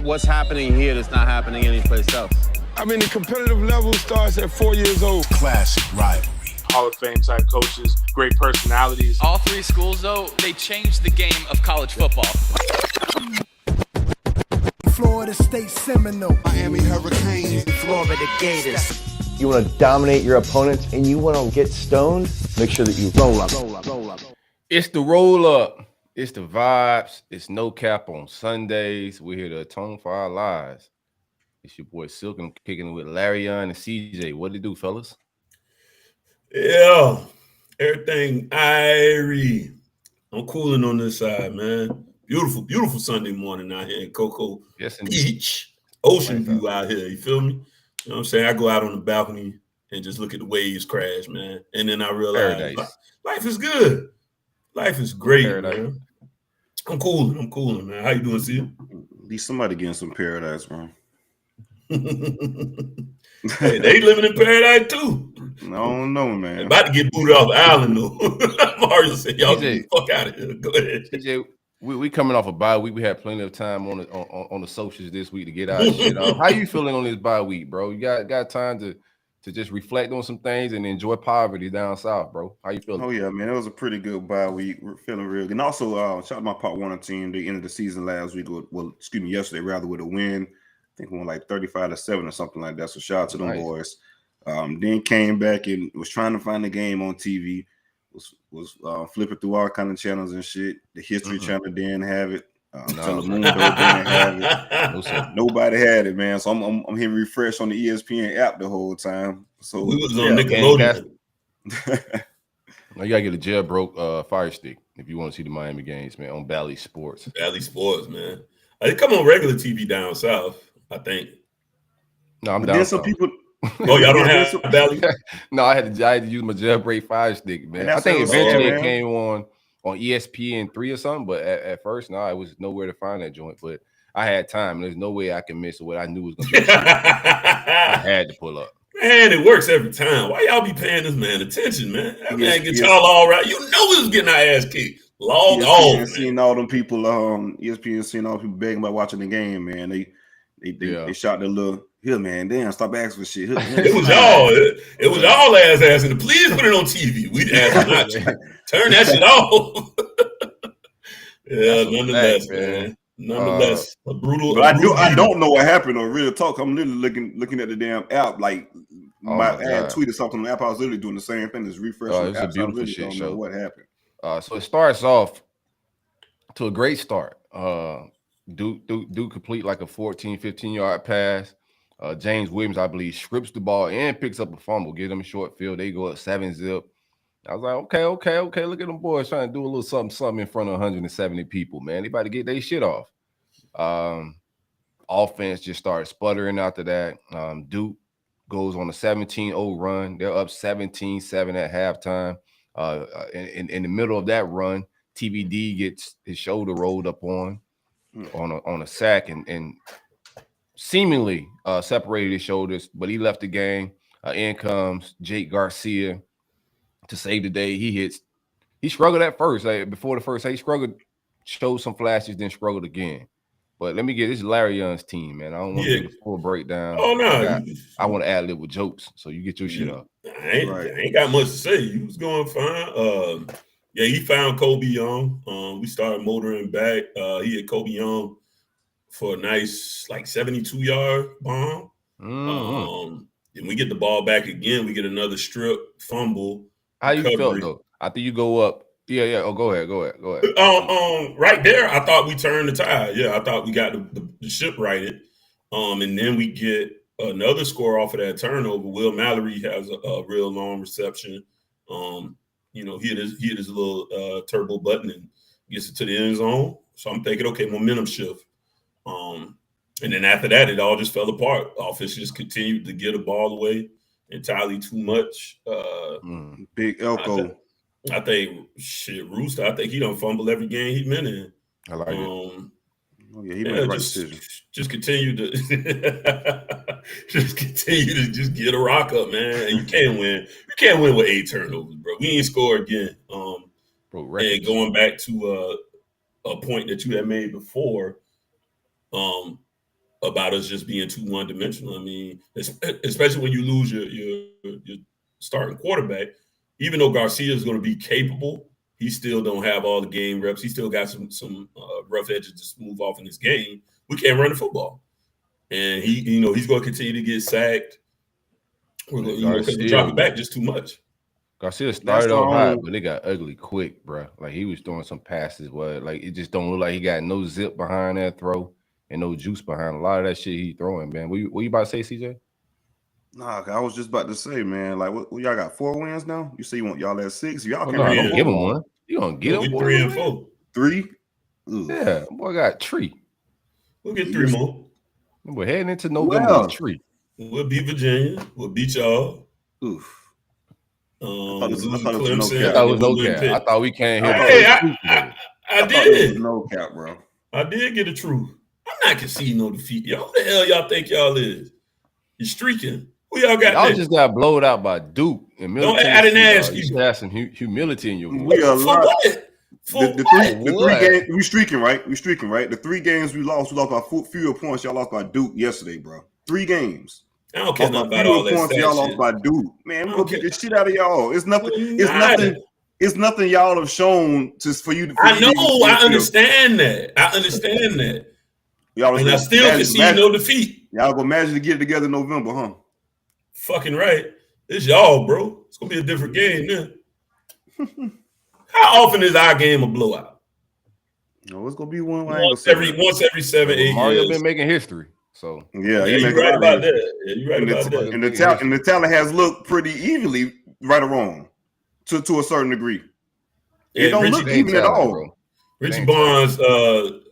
what's happening here that's not happening anyplace else? I mean, the competitive level starts at 4 years old. Classic rivalry. Hall of Fame type coaches, great personalities. All three schools, though, they changed the game of college football. Florida State Seminole. Miami Hurricanes. Florida Gators. You want to dominate your opponents and you want to get stoned, make sure that you roll up. It's the roll up. It's the vibes. It's no cap on Sundays. We're here to atone for our lives. It's your boy Silk, and I'm kicking it with Larry and CJ. What it do, fellas? Yeah, everything irie. I'm cooling on this side, man. Beautiful, beautiful Sunday morning out here in Cocoa Beach. Ocean view out here, you feel me? You know what I'm saying? I go out on the balcony and just look at the waves crash, man. And then I realize life is good. Life is great, man. I'm cooling, man. How you doing, Steve? At least somebody getting some paradise, bro. Hey, they living in paradise too. I don't know, man. They're about to get booted off the island, though. Mario said, y'all get the fuck out of here. Go ahead. CJ, we coming off a bye week. We had plenty of time on the socials this week to get our shit off. How you feeling on this bye week, bro? You got time to just reflect on some things and enjoy poverty down south, bro. How you feeling? Oh, yeah, man. It was a pretty good bye week. We're feeling real good. And also, shout out to my Part 1 team. They ended the season last week, yesterday, rather, with a win. I think we won like 35-7 or something like that. So shout out to them boys. Then came back and was trying to find the game on TV. Was flipping through all kind of channels and shit. The History Channel didn't have it. Telemundo didn't have it. Nobody had it, man. So I'm hitting refresh on the ESPN app the whole time. So we was on Nickelodeon. Now you gotta get a jailbroke Fire Stick if you want to see the Miami games, man. On Bally Sports. Bally Sports, man. They come on regular TV down south, I think. No, I'm down. Then some people. Oh, y'all don't have Bally? No, I had to use my jailbreak Fire Stick, man. I think eventually it came on ESPN3 or something, but at first, no, it was nowhere to find that joint. But I had time. There's no way I can miss what I knew was going to be. I had to pull up. Man, it works every time. Why y'all be paying this man attention, man? That man get y'all all right. You know we was getting our ass kicked. Log on. Seeing all them people, ESPN seeing all the people begging about watching the game, man. They shot their little hill, man. Damn, stop asking for shit. It was y'all. It was y'all ass asking. Please put it on TV. We'd ask not to turn that shit off. Yeah, nonetheless, man. Nonetheless, a brutal. But I don't know what happened on Real Talk. I'm literally looking at the damn app. Like I had tweeted something on the app. I was literally doing the same thing. Just refreshing. It's a beautiful shit show. What happened? So it starts off to a great start. Duke complete like a 14, 15-yard pass. James Williams, I believe, scripts the ball and picks up a fumble, get them a short field. They go up 7-zip. I was like, okay. Look at them boys trying to do a little something in front of 170 people, man. They about to get their shit off. Offense just started sputtering after that. Duke goes on a 17-0 run. They're up 17-7 at halftime. In the middle of that run, TBD gets his shoulder rolled up on a sack and seemingly separated his shoulders, but he left the game. In comes Jake Garcia to save the day. He struggled at first. Before the first, he struggled, showed some flashes, then struggled again. But let me get this is Larry Young's team, man. I don't want to get a full breakdown. Oh no, I want to ad lib with jokes, so you get your shit up. I ain't got much to say. He was going fine. He found Kobe Young. We started motoring back. He had Kobe Young for a nice 72-yard bomb. Then we get the ball back again. We get another strip fumble. How you felt though? After you go up. Yeah. Oh, go ahead. Right there, I thought we turned the tide. Yeah, I thought we got the ship righted. And then we get another score off of that turnover. Will Mallory has a real long reception. He hit his little turbo button and gets it to the end zone. So I'm thinking, okay, momentum shift. And then after that, it all just fell apart. Offense just continued to get the ball away entirely too much. Big Elko. I think Rooster. I think he don't fumble every game he's been in. I like it. He made the right decision. Just continue to just get a rock up, man. And you can't win. You can't win with 8 turnovers, bro. We ain't score again. And going back to a point that you had made before, about us just being too one-dimensional. I mean, especially when you lose your starting quarterback. Even though Garcia is going to be capable, he still don't have all the game reps. He still got some rough edges to smooth off in his game. We can't run the football, and he's going to continue to get sacked. Because we drop it back just too much. Garcia started off hot, but it got ugly quick, bro. Like he was throwing some passes where like it just don't look like he got no zip behind that throw and no juice behind a lot of that shit he throwing, man. What you about to say, CJ? Nah, I was just about to say, man. Like, what y'all got 4 wins now? You say you want y'all at 6? Y'all can't don't give him one. You gonna get him 3 and 4. 3? Yeah, boy got 3. We'll get 3 more. We're heading into November 3. We'll beat Virginia. We'll beat y'all. Oof. I thought it was no cap. I thought we can't hear. I did. No cap, bro. I did get the truth. I'm not conceding no defeat. Y'all, who the hell y'all think y'all is? You're streaking. Who y'all got? Y'all just got blowed out by Duke. And I didn't ask you. You should have some humility in your voice. We are the three games we streaking, right? We streaking, right? The 3 games we lost by fewer points. Y'all lost by Duke yesterday, bro. 3 games. I don't care nothing about all that points. Y'all lost by Duke. Man, we're gonna beat the shit out of y'all. It's nothing. It's nothing y'all have shown for you to. I know. I understand that. Y'all and I still can see no defeat. Y'all gonna manage to get it together in November, huh? Fucking right. It's y'all, bro. It's gonna be a different game then. How often is our game a blowout? No, it's gonna be one. Once every 7, 8 Mario years. been making history. So yeah, you're right about that. Yeah, you're right about that. And the talent has looked pretty evenly, right or wrong, to a certain degree. It don't look even at all. Bro. Richie Barnes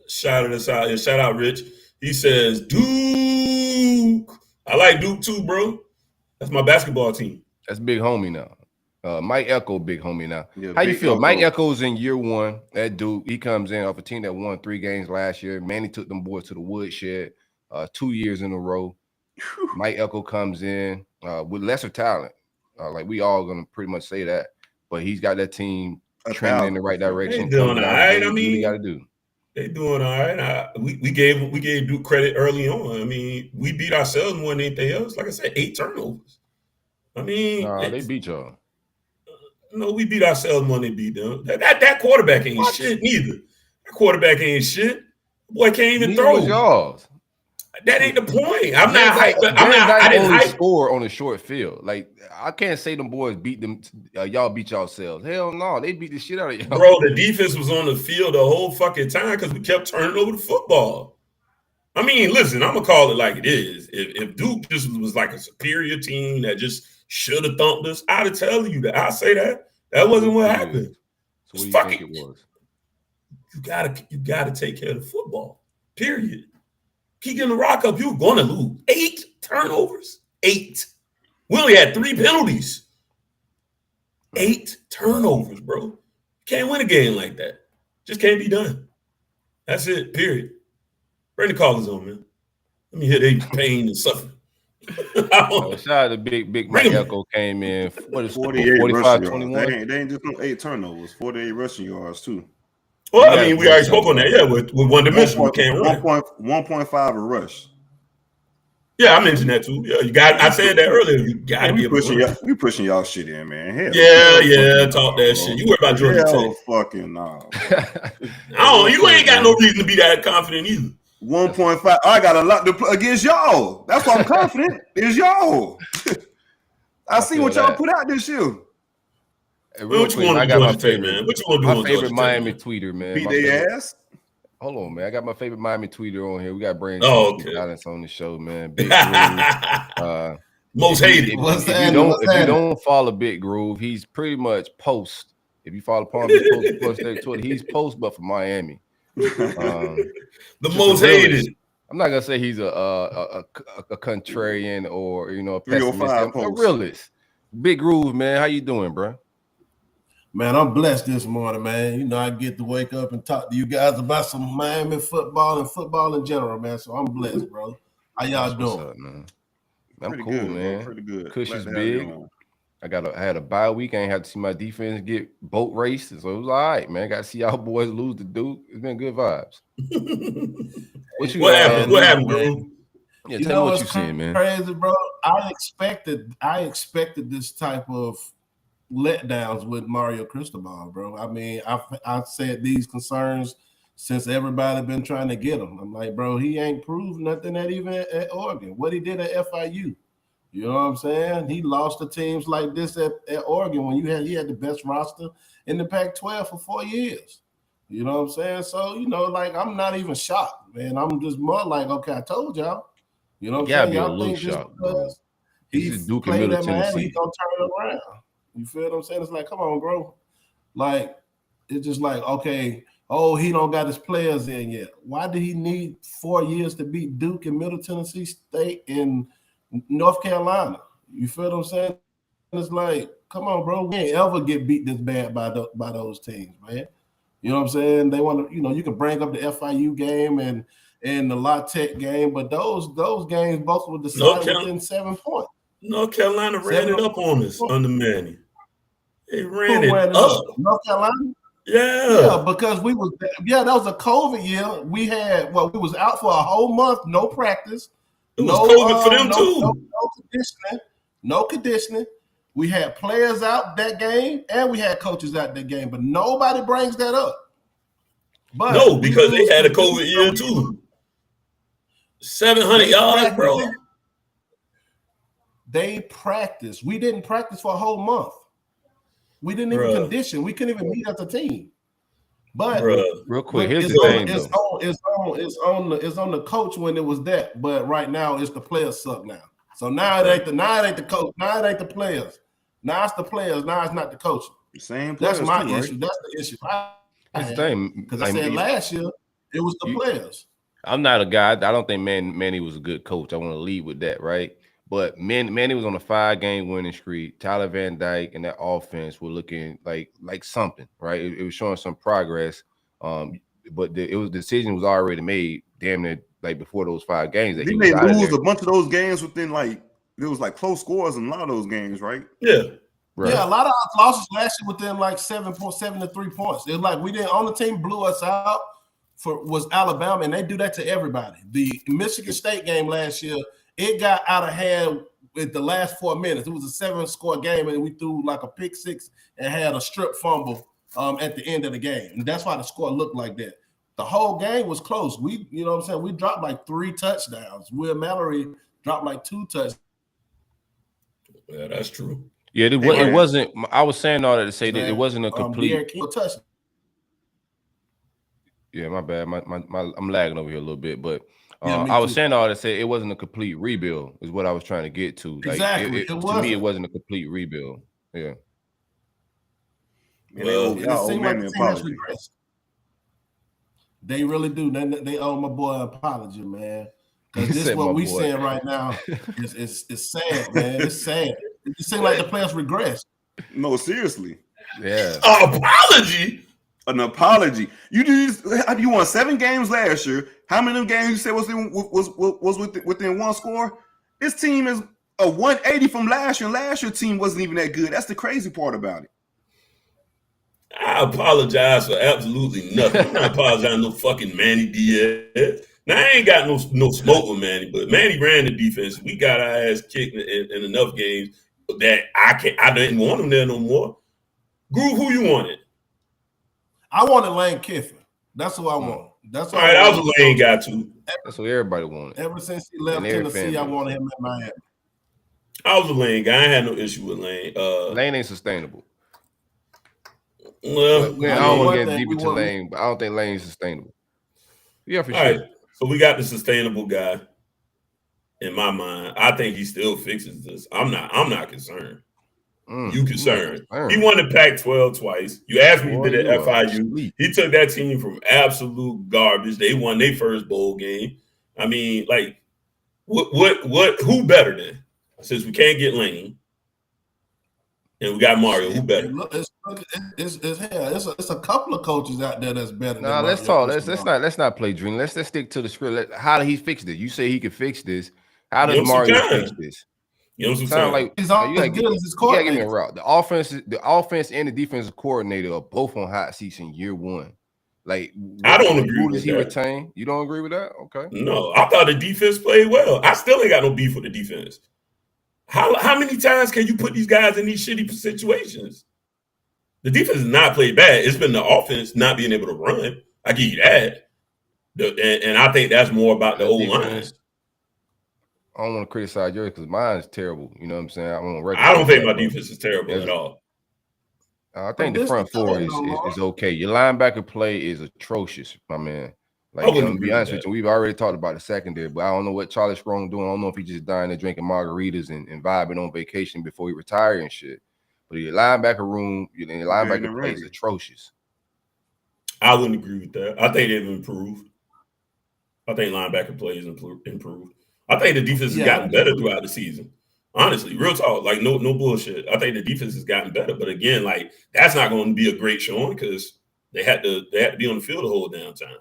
shouted us out here. Shout out, Rich. He says, Duke. I like Duke too, bro. That's my basketball team. That's big homie now. Mike Echo, big homie now. Yeah, how you feel? Mike Echo's in year 1 at Duke. He comes in off a team that won 3 games last year. Manny took them boys to the woodshed 2 years in a row. Mike Echo comes in with lesser talent. Like we all gonna pretty much say that, but he's got that team trending in the right direction. They doing all right. I mean, got to do. They doing all right. We gave Duke credit early on. I mean, we beat ourselves more than anything else. Like I said, 8 turnovers. I mean, they beat y'all. No, we beat ourselves more than they beat them. That quarterback ain't shit neither. That quarterback ain't shit. Boy can't even throw. Y'all. That ain't the point. I'm not hyped. I didn't score on a short field. Like I can't say them boys beat them. Y'all beat yourselves. Hell no, they beat the shit out of y'all. Bro, the defense was on the field the whole fucking time because we kept turning over the football. I mean, listen, I'm gonna call it like it is. If Duke just was like a superior team that just should have thumped us, I'd have tell you that. I say that wasn't what happened. So what do you think it was? You gotta take care of the football. Period. Keep getting the rock up. You're going to lose. 8 turnovers. 8. We only had 3 penalties. 8 turnovers, bro. Can't win a game like that. Just can't be done. That's it, period. Bring the callers on, man. Let me hear their pain and suffering. Shout out to Big Mike Echo came in. What is 45, 21? They ain't just no 8 turnovers. 48 rushing yards, too. Well, I mean, we already spoke on that. Yeah, with one dimension, we can't run. 1.5 a rush. Yeah, I mentioned that too. Yeah, I said that earlier. You gotta be we pushing y'all shit in, man. Hell, talk that shit. You worry about Georgia Tech. Fucking no. You ain't got no reason to be that confident either. 1.5. I got a lot to play against y'all. That's why I'm confident. Is y'all. I see what y'all put out this year. What you want to do, man? What you want to do? My favorite Miami tweeter, man. Beat their ass. Hold on, man. I got my favorite Miami tweeter on here. We got Brandon Silence on the show, man. Big Groove. Most hated. If you don't follow Big Groove, he's pretty much post. If you follow Palm Beach Post Twitter, he's post, but for Miami. The most hated. I'm not gonna say he's a contrarian or a pessimist. A realist. Big Groove, man. How you doing, bro? Man, I'm blessed this morning, man. I get to wake up and talk to you guys about some Miami football and football in general, man. So I'm blessed, bro. How y'all doing? What's up, man? I'm pretty cool, good, man. Bro. Pretty good. Cush is big. I had a bye week. I ain't have to see my defense get boat raced, so it was all right, man. Got to see y'all boys lose to Duke. It's been good vibes. What happened, bro? Yeah, You tell know me what what's you're seeing, man. crazy, bro? I expected this type of letdowns with Mario Cristobal, bro. I mean, I said these concerns since everybody been trying to get him. I'm like, bro, he ain't proved nothing even at Oregon. What he did at FIU, you know what I'm saying? He lost to teams like this at Oregon when he had the best roster in the Pac-12 for 4 years. You know what I'm saying? So, you know, like, I'm not even shocked, man. I'm just more like, okay, I told y'all. You know what I'm saying? Y'all think just because he played at Miami, he's going to turn it around. You feel what I'm saying? It's like, come on, bro. Like, it's just like, okay, oh, he don't got his players in yet. Why did he need 4 years to beat Duke and Middle Tennessee State in North Carolina? You feel what I'm saying? It's like, come on, bro. We ain't ever get beat this bad by those teams, man. You know what I'm saying? They want to, you know, you can bring up the FIU game and the La Tech game, but those games both were decided within 7 points. North Carolina ran it up on us under Manny. They ran it up. North Carolina? Yeah, because that was a COVID year. We was out for a whole month, no practice. It was COVID for them too. No conditioning. We had players out that game, and we had coaches out that game, but nobody brings that up. But no, because they had a COVID year too. 700 yards, bro. They practiced. We didn't practice for a whole month. We didn't even condition. We couldn't even meet as a team. But real quick, here's the thing. It's on the coach when it was that. But right now, it's the players suck now. So now it ain't the coach. Now it ain't the players. Now it's the players. Now it's not the coach. Same. That's my issue. Right? That's the issue. That's the thing. Because I said last year it was the players. I'm not a guy. I don't think Manny was a good coach. I want to lead with that, right? But Manny was on a 5-game winning streak. Tyler Van Dyke and that offense were looking like something, right? It was showing some progress. But the decision was already made, damn near like before those 5 games. That Didn't they lose a bunch of those games within there was close scores in a lot of those games, right? Yeah. Right. Yeah, a lot of our losses last year within 7 to 3 points. It's like we didn't. Only team blew us out was Alabama, and they do that to everybody. The Michigan State game last year, it got out of hand with the last 4 minutes. It was a 7-score game, and we threw like a pick six and had a strip fumble at the end of the game. And that's why the score looked like that. The whole game was close. You know what I'm saying? We dropped like 3 touchdowns. Will Mallory dropped like 2 touchdowns. Yeah, that's true. Yeah, it wasn't. I was saying all that to say that it wasn't a complete. Yeah, my bad. I'm lagging over here a little bit, but I was saying all that to say it wasn't a complete rebuild. Is what I was trying to get to. Like, exactly. To me, it wasn't a complete rebuild. Yeah. Well, it seemed like the team has regressed. They really do. They owe my boy an apology, man. Because this is what we saying right now. It's sad, man. It's sad. It seems like the players regress. No, seriously. Yeah. Apology. An apology. You won 7 games last year. How many of them games you said was within 1 score? This team is a 180 from last year. And last year's team wasn't even that good. That's the crazy part about it. I apologize for absolutely nothing. I'm not apologizing no fucking Manny Diaz. Now, I ain't got no smoke with Manny, but Manny ran the defense. We got our ass kicked in enough games that I didn't want him there no more. Groove, who you wanted? I wanted Lane Kiffin. That's who I want. That's all right. I was a Lane guy too. That's what everybody wanted. Ever since he left Tennessee, I wanted him in Miami. I was a Lane guy. I had no issue with Lane. Lane ain't sustainable. Well, I don't want to get deep into Lane, but I don't think Lane is sustainable. Yeah, for sure. Right. So we got the sustainable guy. In my mind, I think he still fixes this. I'm not concerned. You concerned? He won the Pac-12 twice. You asked me to do that at FIU. He took that team from absolute garbage. They won their first bowl game. I mean, like, what? Who better than? Since we can't get Lane, and we got Mario, who better? It's a couple of coaches out there that's better. No, let's talk. Let's not play dream. Let's stick to the script. How did he fix this? You say he could fix this. How does Mario fix this? You know what I'm saying? Like, he's all as good as his coordinator. Give me a route. The offense and the defensive coordinator are both on hot seats in year 1. Like, I don't what agree does with he that. retain? You don't agree with that? Okay. No, I thought the defense played well. I still ain't got no beef with the defense. How many times can you put these guys in these shitty situations? The defense has not played bad. It's been the offense not being able to run. I give you that. And I think that's more about the old line. I don't want to criticize yours because mine is terrible. You know what I'm saying? I don't think my defense is terrible at all. I think the front four is okay. Your linebacker play is atrocious, my man. Like, to be honest with you, we've already talked about the secondary, but I don't know what Charlie Strong doing. I don't know if he just dying and drinking margaritas and vibing on vacation before he retire and shit. But your linebacker room, your linebacker play is atrocious. I wouldn't agree with that. I think they've improved. I think linebacker play is improved. I think the defense has gotten better throughout the season. Honestly, real talk, like no bullshit. I think the defense has gotten better, but again, like that's not going to be a great showing because they had to be on the field the whole damn time.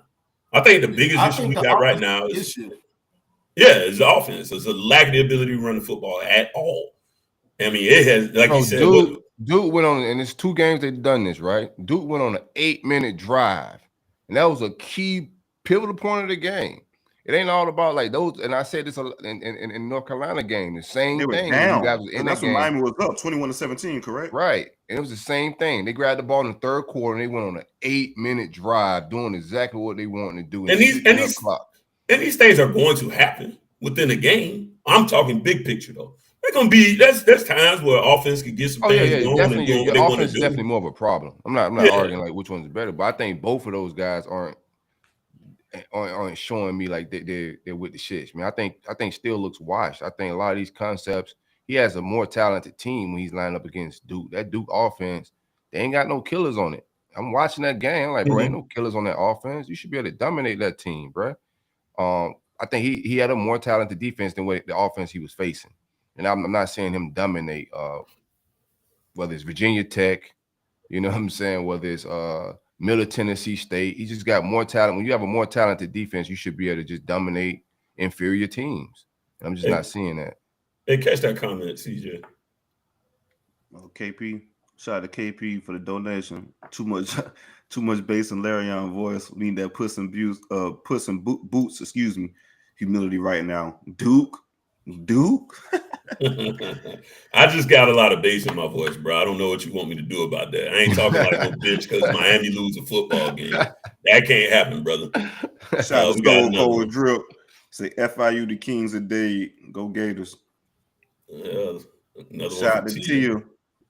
I think the biggest issue we got right now is the offense. It's a lack of the ability to run the football at all. I mean, it has, like you said, Duke went on, and it's 2 games they've done this, right? Duke went on an 8-minute drive, and that was a key pivotal point of the game. It ain't all about like those, and I said this in North Carolina game, the same thing. Down. You guys was in That's that when game. Miami was up 21-17, correct? Right. And it was the same thing. They grabbed the ball in the third quarter and they went on an 8-minute drive doing exactly what they wanted to do. And these things are going to happen within a game. I'm talking big picture though. They're gonna be there's times where offense could get some things going and do what they want to do. Offense is definitely more of a problem. I'm not arguing like which one's better, but I think both of those guys aren't showing me like they're with the shits. I mean, I think still looks washed. I think a lot of these concepts, he has a more talented team when he's lined up against Duke. That Duke offense, they ain't got no killers on it. I'm watching that game. I'm like, bro, ain't no killers on that offense. You should be able to dominate that team, bro. I think he had a more talented defense than what the offense he was facing. And I'm not saying him dominate, whether it's Virginia Tech, you know what I'm saying, whether it's Middle Tennessee State. He just got more talent. When you have a more talented defense, you should be able to just dominate inferior teams. I'm just not seeing that. Hey, catch that comment, CJ. KP, shout out to KP for the donation. Too much bass and Larry on voice. We need that puss and boots, excuse me, humility right now. Duke. I just got a lot of bass in my voice, bro. I don't know what you want me to do about that. I ain't talking like no bitch because Miami lose a football game. That can't happen, brother. Shout out to Stone Cold Drip. Say FIU the Kings of Day. Go Gators. Shout out to Tia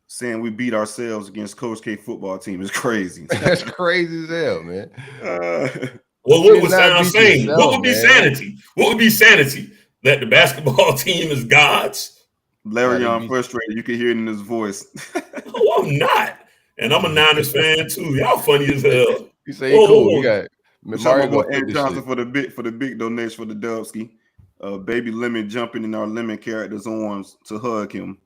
saying we beat ourselves against Coach K football team is crazy. That's crazy as hell, man. Well, what was Sam saying? What would be sanity? What would be sanity? That the basketball team is gods? Larry on frustrated. You can hear it in his voice. Oh, I'm not. And I'm a Niners fan too. Y'all funny as hell. You say cool. You got Mario Ed Johnson for the big donation for the Dubsky. Baby Lemon jumping in our Lemon character's arms to hug him.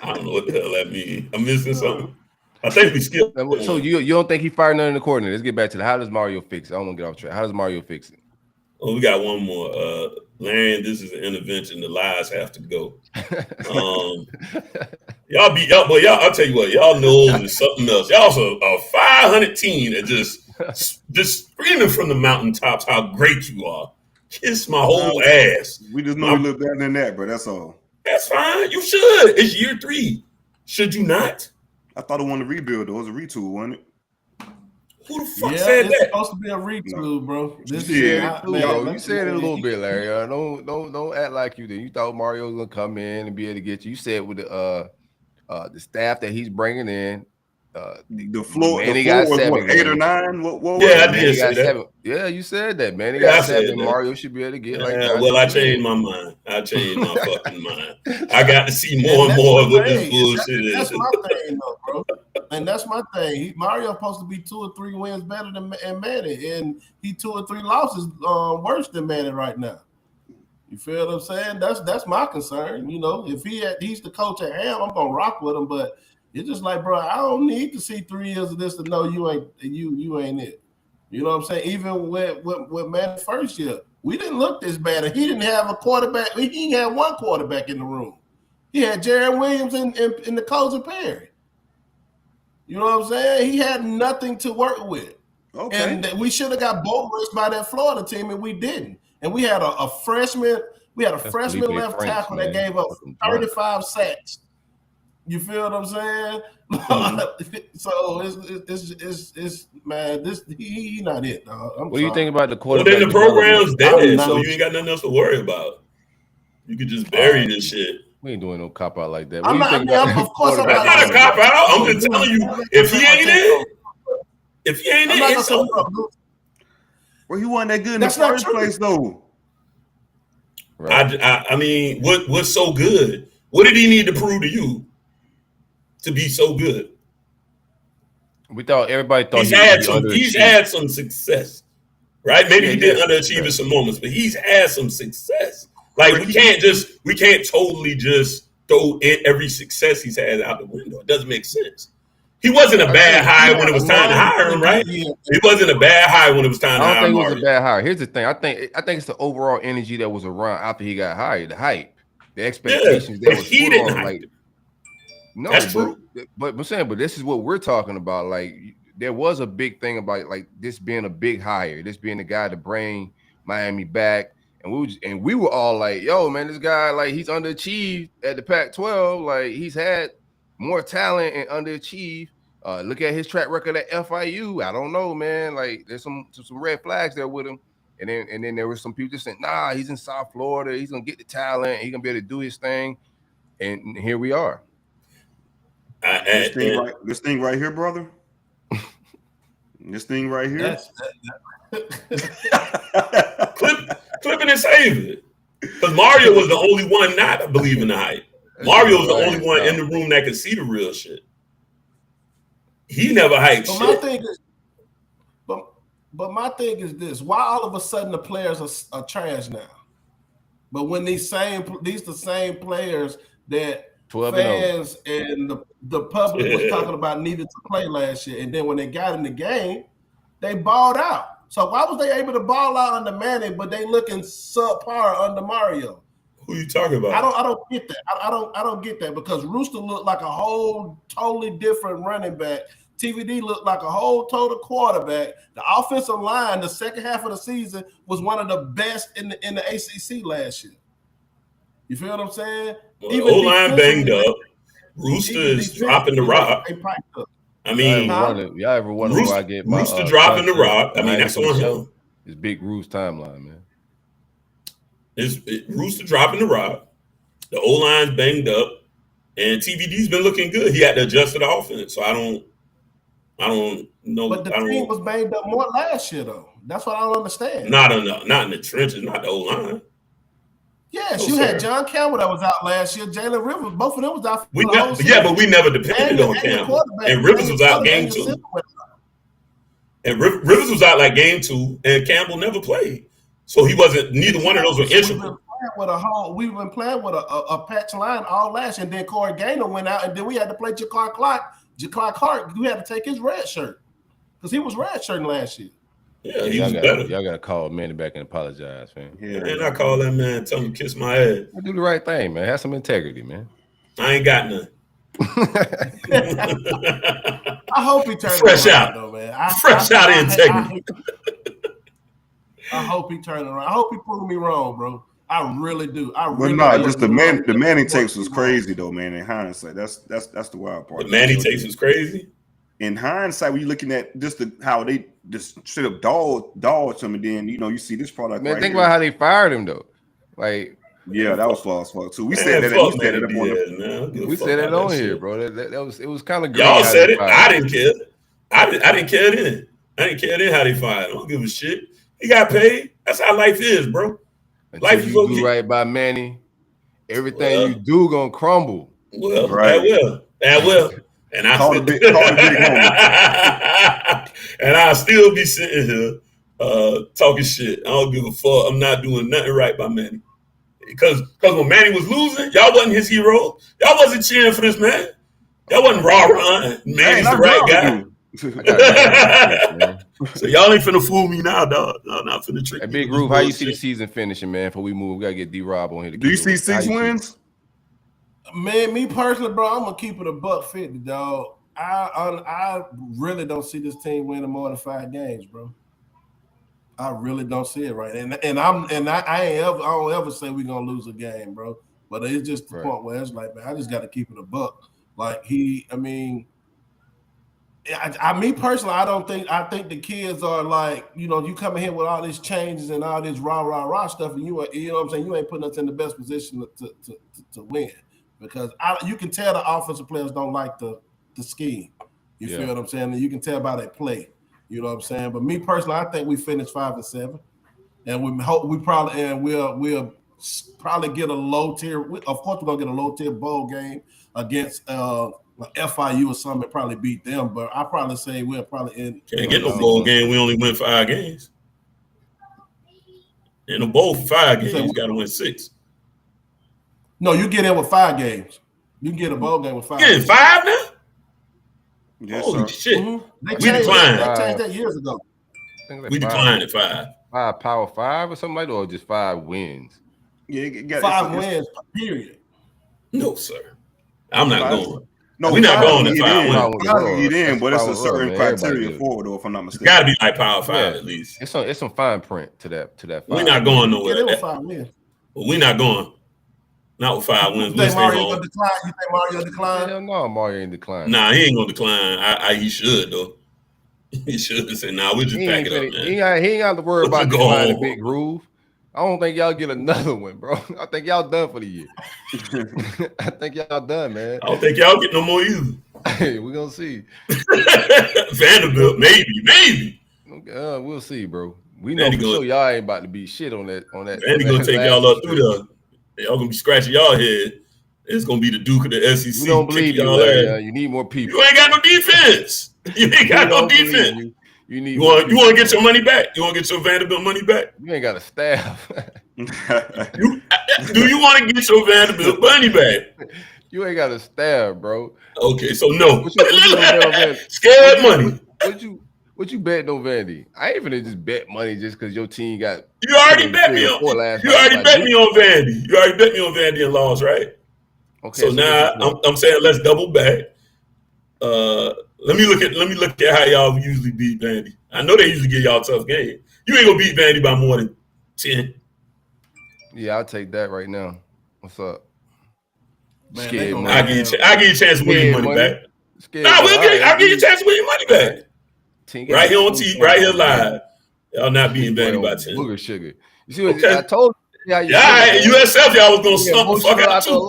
I don't know what the hell that means. I'm missing something. I think we skipped. So you don't think he fired none in the coordinator? Let's get back to that. How does Mario fix it? I don't want to get off track. How does Mario fix it? Oh, we got one more. Larry, this is an intervention. The lies have to go. Y'all beat y'all, boy. I'll tell you what, y'all know there's something else. Y'all a 500 team that just screaming from the mountaintops how great you are. Kiss my whole ass. We just know you look better than that, bro. That's all. That's fine. You should. It's year 3. Should you not? I thought it wanted to rebuild. It was a retool, wasn't it? Who the fuck said it's that? supposed to be a retool, bro. You said it a little bit, Larry. Don't act like you did. You thought Mario was gonna come in and be able to get you. You said with the staff that he's bringing in, the floor was 8 or 9. What I did say that. 7. Yeah, you said that, man. He got 7. Mario should be able to get like that. Well, I changed my mind. I changed my fucking mind. I got to see more and more of what this bullshit is. That's my thing, though, bro. And that's my thing. Mario's supposed to be 2 or 3 wins better than Manny, and he 2 or 3 losses worse than Manny right now. You feel what I'm saying? That's my concern. You know, if he's the coach at Ham, I'm gonna rock with him. But it's just like, bro, I don't need to see 3 years of this to know you ain't it. You know what I'm saying? Even with Manny first year, we didn't look this bad. And he didn't have a quarterback. He didn't have one quarterback in the room. He had Jared Williams and Nicole Perry. You know what I'm saying? He had nothing to work with. Okay. And we should have got boat raced by that Florida team, and we didn't. And we had a freshman. We had a freshman left tackle that gave up 35 sacks. You feel what I'm saying? So it's man, he not it, dog. What do you think about the quarterback? Well, then the program's dead, so you ain't got nothing else to worry about. You could just bury this shit. We ain't doing no cop out like that. Of course, I'm not a cop out. I'm just telling you, if he ain't it, it's over. Well, he wasn't that good in the first place, though. Right. I mean, what's so good? What did he need to prove to you to be so good? Everybody thought he's had some success, right? Maybe he did underachieve in some moments, but he's had some success. Like we can't totally just throw every success he's had out the window. It doesn't make sense. He wasn't a bad hire when it was time to hire him, right? He wasn't a bad hire when it was time to hire him. I don't think it was a bad hire. Here's the thing. I think it's the overall energy that was around after he got hired, the hype, the expectations that was he put didn't on. hype Like, it. no, That's true. But I'm saying, but this is what we're talking about. Like, there was a big thing about like this being a big hire, this being the guy to bring Miami back. And we were all like, yo, man, this guy, like, he's underachieved at the Pac-12. Like, he's had more talent and underachieved. Look at his track record at FIU. I don't know, man. Like, there's some red flags there with him. And then there were some people just saying, nah, he's in South Florida. He's going to get the talent. He's going to be able to do his thing. And here we are. This thing right here, brother. This thing right here. Clip it and save it. Because Mario was the only one not believing the hype. Mario was the only one in the room that could see the real shit. He never hyped shit. My thing is this: why all of a sudden the players are trash now? But when these the same players that fans and the public was talking about needed to play last year, and then when they got in the game, they balled out. So why was they able to ball out under Manning, but they looking subpar under Mario? Who you talking about? I don't get that. I don't get that because Rooster looked like a whole totally different running back. TVD looked like a whole total quarterback. The offensive line, the second half of the season, was one of the best in the ACC last year. You feel what I'm saying? Well, O-line banged up. Rooster is dropping the rock. I mean, y'all ever wonder why I get my Rooster dropping the rock? I mean, that's on him. It's Big Roo's timeline, man. Rooster dropping the rock. The O-line's banged up, and TVD's been looking good. He had to adjust to the offense, so I don't know. But the team was banged up more last year, though. That's what I don't understand. Not in the trenches, not the O-line. Yes, you had John Campbell that was out last year. Jalen Rivers, both of them was out. But we never depended on Campbell. And Rivers was out game 2. And Rivers was out like game 2, and Campbell never played. So he wasn't. Neither one of those were integral. We've been playing with a patch line all last year, and then Corey Gaynor went out, and then we had to play Ja'Clark Hart. We had to take his red shirt because he was red shirting last year. Yeah, he was better. Y'all got to call Manny back and apologize, man. Yeah, and I call that man, tell him to kiss my ass. Do the right thing, man. Have some integrity, man. I ain't got none. I hope he turns fresh around, out, though, man. Fresh out of integrity. I hope he turns around. I hope he prove me wrong, bro. I really do. Just the Manning takes was crazy though, man. In hindsight, that's the wild part. The Manning takes was crazy. In hindsight, when you're looking at just how they just straight up dogged him, and then you see this product. Man, think about how they fired him though. Like, yeah, that was false fuck too. We said that. We said that on here, bro. It was kind of. Y'all said it. I didn't care. I didn't care then. I didn't care then how they fired him. I don't give a shit. He got paid. That's how life is, bro. Life you do right by Manny, everything you do gonna crumble. Well, that will. And I'll still be sitting here talking shit. I don't give a fuck. I'm not doing nothing right by Manny. Because when Manny was losing, y'all wasn't his hero. Y'all wasn't cheering for this man. Y'all wasn't rah-rah. Manny's the right guy. So y'all ain't finna fool me now, dog. No, not finna trick. Hey, Big Groove, how you see the season finishing, man? Before we move, we gotta get D-Rob on here. Do you see 6 wins? Man, me personally, bro, I'm gonna keep it $150, dog. I really don't see this team winning more than 5 games, bro. I really don't see it right, and I don't ever say we're gonna lose a game, bro. But it's just the point where it's like, man, I just got to keep it a buck. Like me personally, I think the kids are like, you coming here with all these changes and all this rah stuff, and you know what I'm saying, you ain't putting us in the best position to win, because you can tell the offensive players don't like the scheme. You feel what I'm saying? And you can tell by their play. You know what I'm saying? But me personally, I think we finished 5-7, and we'll probably get a low tier. Of course, we're gonna get a low tier bowl game against FIU or something, and probably beat them. But I probably say we'll probably end. Can't get no bowl game. We only win 5 games. In a bowl for 5 games, you got to win 6. No, you get in with 5 games. You can get a bowl game with 5. Getting 5 now? Yes, holy shit! Mm-hmm. We declined. They changed that years ago. We declined at 5. 5 Power 5 or something like that, or just 5 wins? Yeah, 5 wins. Period. No, sir. I'm not going. No, we're not going to 5 wins. Get in, but it's a certain criteria for it, though, if I'm not mistaken. It's got to be like Power 5 at least. It's some fine print to that 5. We're not going nowhere. Get in with 5 wins. Well, we're not going. Not with 5 wins. You think Mario decline? You think Mario decline? Hell no, Mario ain't decline. Nah, he ain't gonna decline. He should though. He should say, "Nah, we just back it up, man." He ain't got to worry about declining the big groove. I don't think y'all get another one, bro. I think y'all done for the year. I think y'all done, man. I don't think y'all get no more either. Hey, we're gonna see. Vanderbilt, maybe. We'll see, bro. We know for sure y'all ain't about to be shit on that. Vandy gonna take y'all up through the. Y'all gonna be scratching y'all head. It's gonna be the Duke of the SEC. We don't believe you. You need more people. You ain't got no defense. You ain't got no defense. You want to get your money back? You want to get your Vanderbilt money back? You ain't got a staff. Do you want to get your Vanderbilt money back? You ain't got a staff, bro. Okay, so no. Scared money. What you betting on Vandy? I ain't finna just bet money just because your team got. You already bet me on. You already bet me on Vandy. You already bet me on Vandy and lost, right? Okay. So now I'm saying let's double back. Let me look at how y'all usually beat Vandy. I know they usually give y'all a tough game. You ain't gonna beat Vandy by more than 10. Yeah, I'll take that right now. What's up? Man, I'll give you a chance to win your money back. I'll give you a chance to win your money back. Right here on TV, right here live. Y'all not beating Vandy by 10. Booger sugar. You see what I told you? USF, y'all was gonna stump the fuck out too.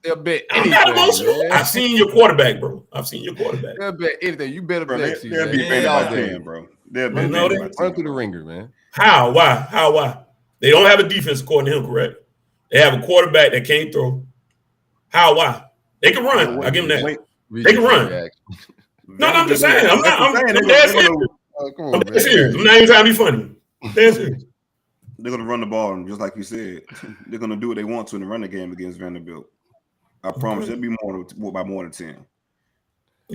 They'll bet anything. I'm not emotional. Man. I've seen your quarterback, bro. They'll bet anything. You better bet. They'll be Vandy by 10, bro. They'll be Vandy by 10. Run through the ringer, man. How? Why? They don't have a defense according to him, correct? They have a quarterback that can't throw. How? Why? They can run. I give them that. They can run. No, I'm just saying. I'm dead serious. I'm dead serious. I'm not even trying to be funny. Dead serious. They're going to run the ball, just like you said. They're going to do what they want to in the running game against Vanderbilt. I promise it'll be by more than 10.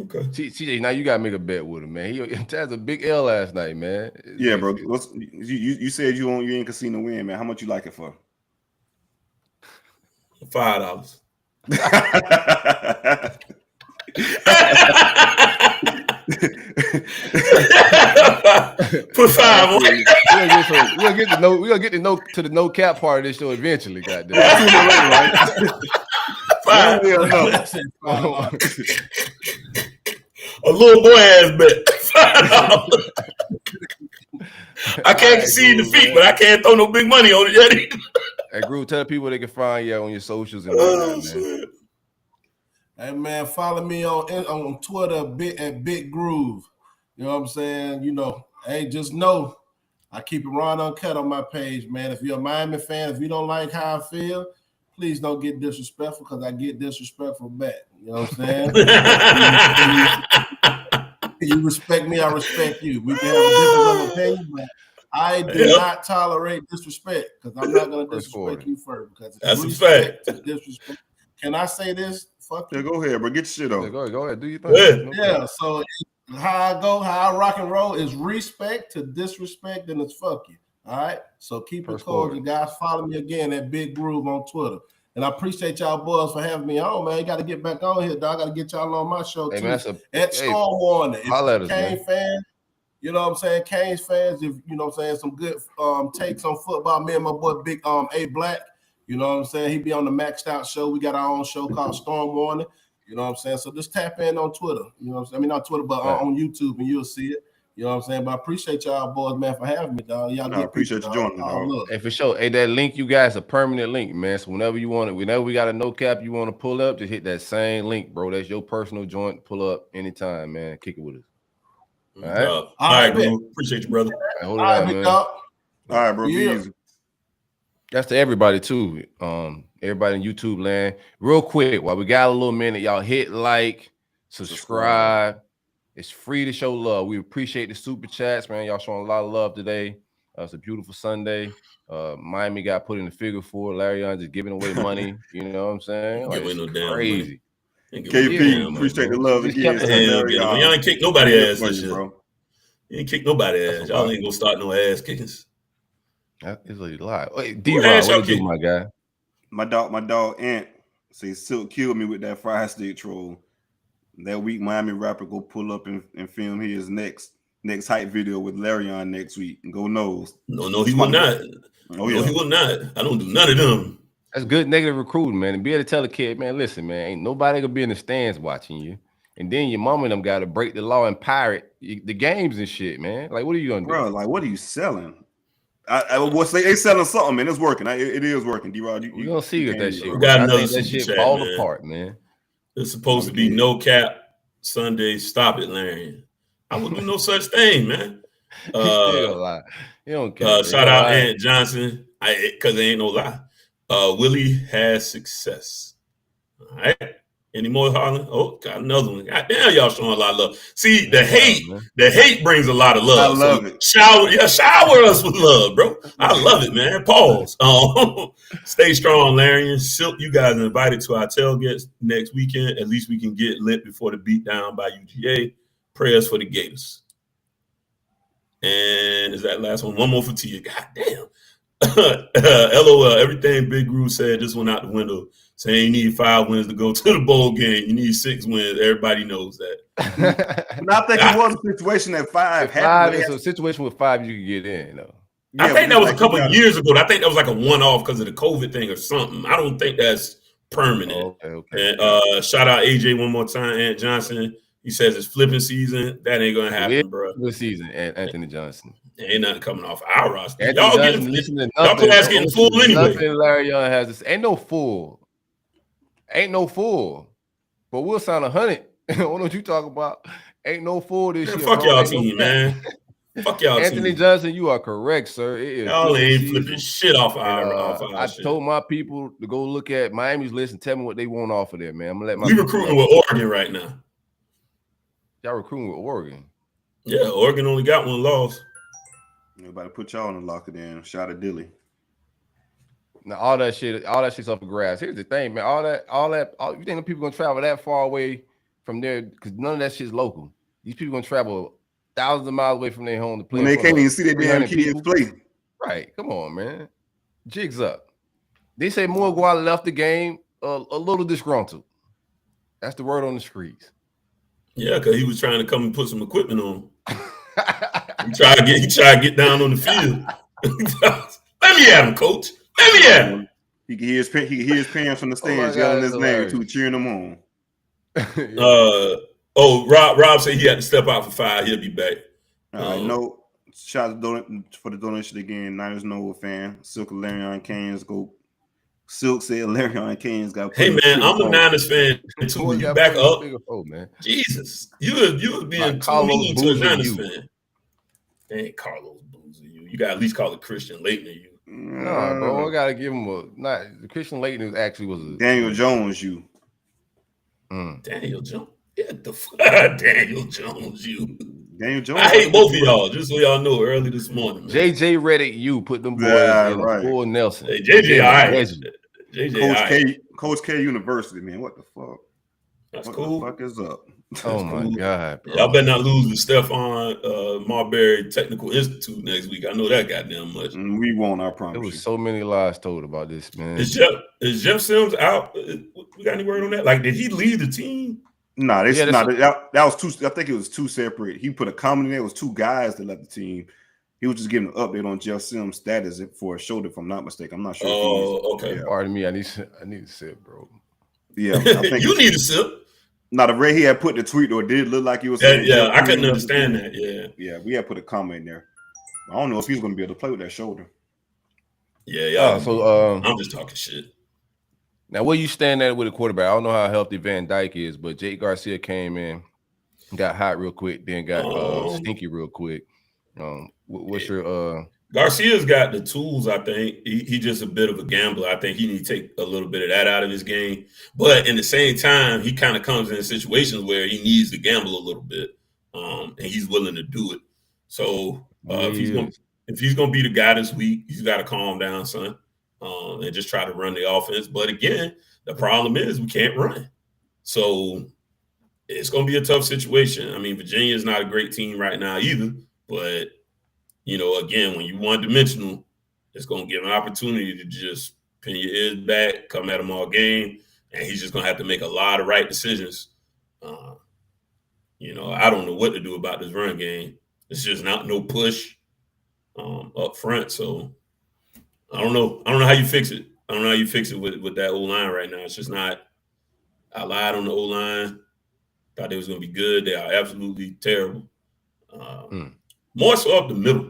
Okay. CJ, now you got to make a bet with him, man. He has a big L last night, man. Yeah, bro. You said you ain't casino win, man. How much you like it for? $5. Put 5 on. We'll get to the no cap part of this show eventually. Goddamn. $5. A little boy ass bet. $5. I can't concede defeat, but I can't throw no big money on it yet either. Hey, Groove, tell people they can find you on your socials and whatnot, man. Hey man, follow me on Twitter at Big Groove. You know what I'm saying? Hey, just know I keep it raw and uncut on my page, man. If you're a Miami fan, if you don't like how I feel, please don't get disrespectful because I get disrespectful back. You know what I'm saying? You respect me, I respect you. We can have a difference of opinion, but I do not tolerate disrespect because I'm not going to disrespect you first. Because that's a fact. Disrespect. Can I say this? Fuck yeah, go ahead, bro. Get your shit on. Yeah, go ahead. Do your thing. Yeah. So how I rock and roll is respect to disrespect, and it's fuck you. All right. So keep it cordial, guys. Follow me again at Big Groove on Twitter. And I appreciate y'all boys for having me on, man. You got to get back on here, dog. I got to get y'all on my show, too. Man, at Storm Warner. If you're a Canes fan, you know what I'm saying? Canes fans, if you know what I'm saying, some good takes on football. Me and my boy Big A Black, you know what I'm saying? He be on the Maxed Out show. We got our own show called Storm Warner. You know what I'm saying? So just tap in on Twitter. You know what I'm saying? I mean, not Twitter, but on YouTube, and you'll see it. You know what I'm saying? But I appreciate y'all boys, man, for having me, dog. Y'all appreciate you joining me, dog. Hey, for sure. Hey, that link you guys a permanent link, man. So whenever you want it, whenever we got a no cap you want to pull up, just hit that same link, bro. That's your personal joint. Pull up anytime, man. Kick it with us. All right. All right, bro. Appreciate you, brother. Hold it out, man. All right, bro. Yeah. Be easy. That's to everybody too. Everybody in YouTube land. Real quick, while we got a little minute, y'all hit like, subscribe. It's free to show love. We appreciate the super chats, man. Y'all showing a lot of love today. It's a beautiful Sunday. Miami got put in the figure four. Larry Young just giving away money. You know what I'm saying? Like, no damn crazy. KP, appreciate the love again. Y'all ain't kick nobody ass this year. Bro. You ain't kick nobody ass. Y'all ain't gonna start no ass kickings. That is a lie. Wait, D-Rod, what you do, my guy? My dog Ant. See, Silk killed me with that fire stick troll. That week, Miami rapper go pull up and film his next hype video with Larry on next week. And go knows. No, he will not. Oh, yeah. No, he will not. I don't do none of them. That's good negative recruiting, man. And be able to tell a kid, man, listen, man, ain't nobody gonna be in the stands watching you. And then your mom and them got to break the law and pirate the games and shit, man. Like, what are you gonna do? Bro, like, what are you selling? They selling something, man. It's working. It is working, D-Rod. You gonna see if that shit. We got another that shit chat, fall man. apart, man. It's supposed to be no cap Sunday. Stop it, Larry. I will do no such thing, man. You don't care. Shout out Ant Johnson. Because there ain't no lie. Willie has success. All right. Any more, Harlan? Oh, got another one. God damn, y'all showing a lot of love. See, the hate brings a lot of love. I love it. Shower us with love, bro. I love it, man. Pause. Stay strong, Larry. Silk, you guys are invited to our tailgates next weekend. At least we can get lit before the beatdown by UGA. Prayers for the Gators. And is that last one? One more for Tia. God damn. LOL. Everything Big Groove said just went out the window. Saying you need 5 wins to go to the bowl game. You need 6 wins. Everybody knows that. But I think it was a situation at 5. It's a situation with 5 you can get in, though. Yeah, I think that was a couple of years ago. I think that was like a one-off because of the COVID thing or something. I don't think that's permanent. Okay. And shout out AJ one more time, Ant Johnson. He says it's flipping season. That ain't gonna happen, bro. Good season, Anthony Johnson. Ain't nothing coming off our roster. Anthony Y'all class getting full anyway. Nothing Larry Young has this. Ain't no fool. But we'll sign 100. What you talking about? Ain't no fool this year. Fuck y'all team, man. Fuck y'all Anthony team. Johnson, you are correct, sir. It is y'all ain't flipping shit off our I shit. told my people to go look at Miami's list and tell me what they want off of there, man. I'm gonna let my we recruiting with Oregon right now. Y'all recruiting with Oregon. Yeah, Oregon only got 1 loss. Everybody put y'all in the locker then. Shout out Dilly. Now all that shit's off the grass. Here's the thing, man. You think the people gonna travel that far away from there? Because none of that shit's local. These people gonna travel thousands of miles away from their home to play. When they can't even see their damn kids play. Right. Come on, man. Jigs up. They say Muguala left the game a little disgruntled. That's the word on the streets. Yeah, because he was trying to come and put some equipment on. He tried to get down on the field. Let me at him, coach. Let me at him. He can hear his parents from the stands yelling his name too, cheering him on. Rob said he had to step out for 5. He'll be back. All right, no. Shout out for the donation again. Niners Nova fan. Silk and Larry on Canes go. Silk said Larry on Canes got. Hey man, I'm a Niners fan too. You back up, man. Jesus, you was being too mean to a Niners fan. Ain't Carlos Boozer you. You got to at least call it Christian Leighton you. Nah, bro, I gotta give him Christian Leighton actually was a Daniel Jones you. Daniel Jones. Yeah, the fuck, Daniel Jones you. Daniel Jones. I hate both of y'all. Just so y'all know, early this morning. Man. JJ Redick, you put them boys in right. full Nelson. Hey, JJ, all right. JJ, Coach K University, man. What the fuck? That's what cool. the fuck is up? Oh my God, bro. Y'all better not lose to Stephon Marbury Technical Institute next week. I know that goddamn much. We won't, I promise. There was you. so many lies told about this, man. Is Jeff Sims out? We got any word on that? Like, did he leave the team? Nah, that was two. I think it was two separate. He put a comment in there. It was two guys that left the team. He was just giving an update on Jeff Sims' status for a shoulder, if I'm not mistaken. I'm not sure. Oh, okay. Yeah. Pardon me, I need to sip, bro. Yeah, I think you need a sip. Now the way he had put the tweet, or did look like he was. Yeah, I couldn't understand that. Yeah, we had put a comment in there. I don't know if he's going to be able to play with that shoulder. Yeah. So I'm just talking shit. Now, where you stand at with a quarterback? I don't know how healthy Van Dyke is, but Jake Garcia came in, got hot real quick, then got stinky real quick. What's your Garcia's got the tools, I think. He just a bit of a gambler. I think he needs to take a little bit of that out of his game. But in the same time, he kind of comes in situations where he needs to gamble a little bit. And he's willing to do it. So if he's gonna be the guy this week, he's got to calm down, son. And just try to run the offense. But again, the problem is we can't run. So it's gonna be a tough situation. I mean, Virginia is not a great team right now either, but again, when you're one-dimensional, it's going to give an opportunity to just pin your ears back, come at him all game, and he's just going to have to make a lot of right decisions. I don't know what to do about this run game. It's just no push up front, so I don't know. I don't know how you fix it. I don't know how you fix it with that O-line right now. It's just not – I lied on the O-line. Thought they was going to be good. They are absolutely terrible. More so up the middle.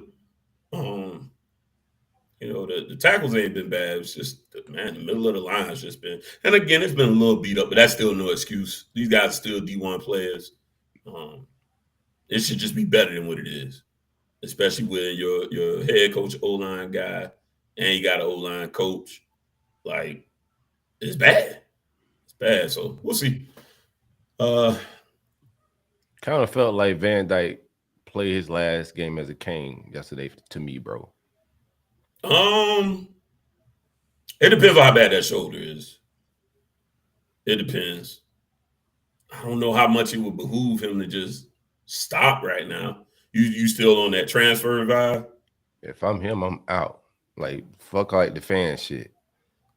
The tackles ain't been bad. It's just, the middle of the line has just been, and again, it's been a little beat up, but that's still no excuse. These guys are still D1 players. It should just be better than what it is, especially with your head coach, O-line guy, and you got an O-line coach. Like, it's bad. It's bad. So we'll see. Kind of felt like Van Dyke played his last game as a Cane yesterday to me, bro. It depends on how bad that shoulder is. It depends. I don't know how much it would behoove him to just stop right now. You still on that transfer vibe? If I'm him, I'm out. Like, fuck like the fan shit.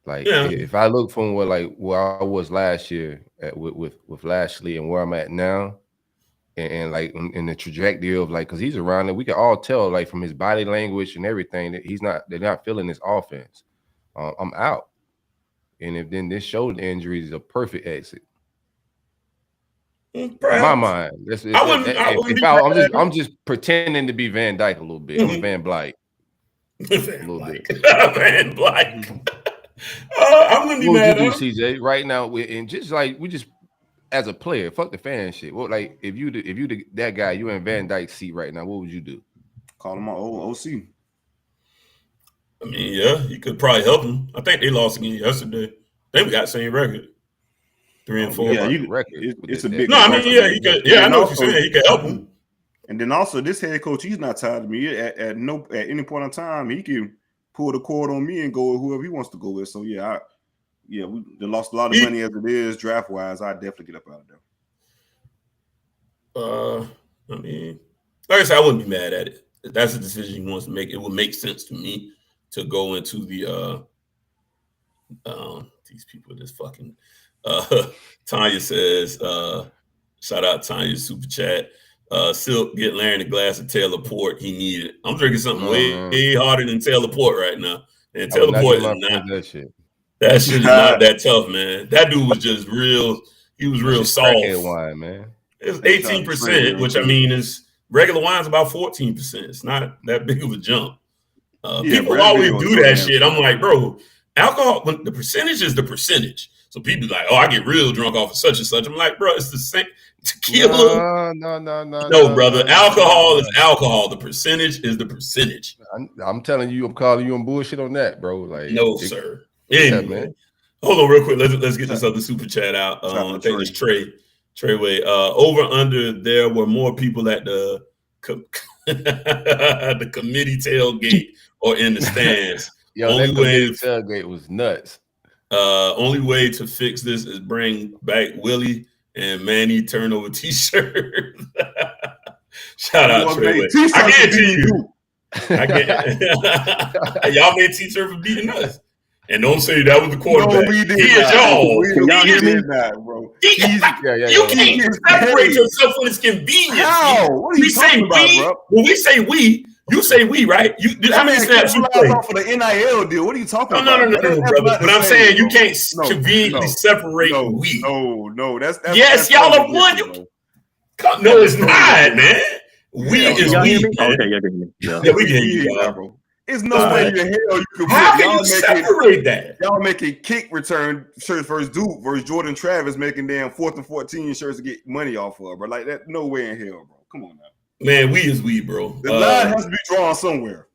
Like, if I look from where I was last year with Lashley and where I'm at now, and like in the trajectory of because he's around it, we can all tell from his body language and everything that they're not feeling his offense. I'm out. And if then this shoulder injury is a perfect exit. In my mind. I'm just pretending to be Van Dyke a little bit. I'm Van Blyke. Van Blyke. I'm gonna be mad. What would you do, CJ, right now? And just we just as a player, fuck the fan shit. What if you that guy, you in Van Dyke's seat right now, what would you do? Call him my old OC. I mean, yeah, he could probably help him. I think they lost again yesterday. They got the same record, 3-4. Yeah, record. It's a big. No, I mean, he could. Yeah, I know what you're saying. He could help him. And then also, this head coach, he's not tired of me. At any point in time, he can pull the cord on me and go with whoever he wants to go with. So we lost a lot of money as it is draft wise. I definitely get up out of there. I mean, like I said, I wouldn't be mad at it. If that's a decision he wants to make, it would make sense to me to go into the these people just fucking Tanya says, shout out Tanya's super chat. Silk, get Larry a glass of Taylor Port. He needed it. I'm drinking something way harder than Taylor Port right now. And Taylor Port is not that shit. That shit is not that tough, man. That dude was just real. He was real soft. Wine, man. It's 18%, which I mean is regular wine's about 14%. It's not that big of a jump. People always do that shit. I'm like, bro, alcohol, when the percentage is the percentage. So people like, oh, I get real drunk off of such and such. I'm like, bro, it's the same. Tequila. No, brother. Alcohol is alcohol. The percentage is the percentage. I'm telling you, I'm calling you on bullshit on that, bro. Like, no, sir. Anyway, man. Hold on real quick. Let's get this other super chat out. I think it's Treyway. Over under, there were more people at the the committee tailgate or in the stands. Yo, that committee tailgate was nuts. Only way to fix this is bring back Willie and Manny turnover T-shirt. Shout out Trey. I guarantee you. Y'all made T-shirt for beating us. And don't say that was the quarterback. No, we did he is y'all. He did not, bro. You can't separate yourself when it's convenient. How? What are you talking about, bro? When we say we, you say we, right? How many snaps you play? Off of the NIL deal. What are you talking about? No, brother. But I'm saying you can't conveniently separate we. No. That's yes, y'all have won. No, it's not, man. We is we. Yeah, we can hear you, bro. There's no way in hell you can. How can you separate that? Y'all making kick return shirts versus Duke versus Jordan Travis making damn 4th and 14 shirts to get money off of, bro. Like that, no way in hell, bro. Come on now. Man, we is we, bro. The line has to be drawn somewhere.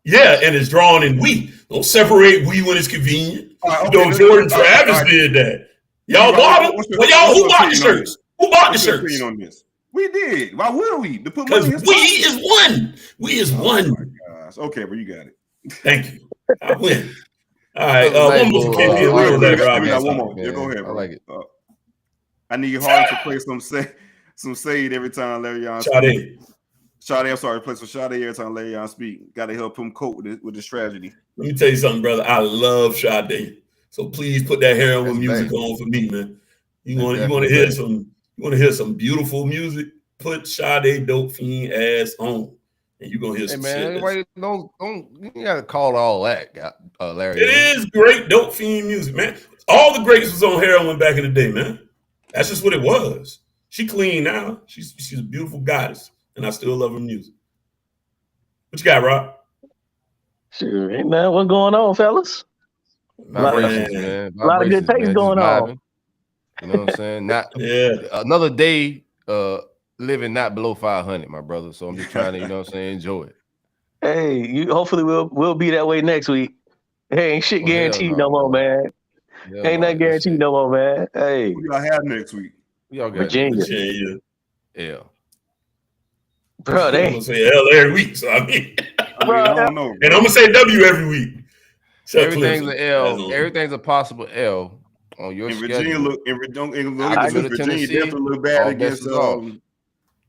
Yeah, and it's drawn in we. Don't separate we when it's convenient. Right, okay, Jordan Travis did that. Y'all bought them. Well, y'all, who bought the shirts? Who bought the shirts? On this? We did. Why would we? Because we is one. We is one. Oh my gosh. Okay, but you got it. Thank you. I win. All right. One more. One more. Yeah, go ahead, bro. I like it. I need Harden to play some Sade every time Larry Sade. I'm sorry, play some Sade every time Larry speak. Got to help him cope with this tragedy. Let me tell you something, brother. I love Sade. So please put that heroin music on for me, man. You want to hear some. You want to hear some beautiful music? Put Sade Dope Fiend ass on, and you're gonna hear some shit. Everybody don't you gotta call all that, Larry. It is great Dope Fiend music, man. All the greats was on heroin back in the day, man. That's just what it was. She clean now. She's a beautiful goddess, and I still love her music. What you got, Rob? Sure, hey man, what's going on, fellas? A lot of good taste going on. You know what I'm saying? Not another day living not below 500, my brother. So I'm just trying to, you know what I'm saying, enjoy it. Hey, hopefully we'll be that way next week. Hey, ain't shit guaranteed no more, man. Ain't nothing guaranteed no more, man. Hey. Who y'all have next week? Y'all got Virginia. Yeah. Bro, they I'm gonna say L every week, so I mean I don't know. And I'm gonna say W every week. Everything's an L. Everything's a possible L. On your Virginia schedule. Virginia definitely look bad against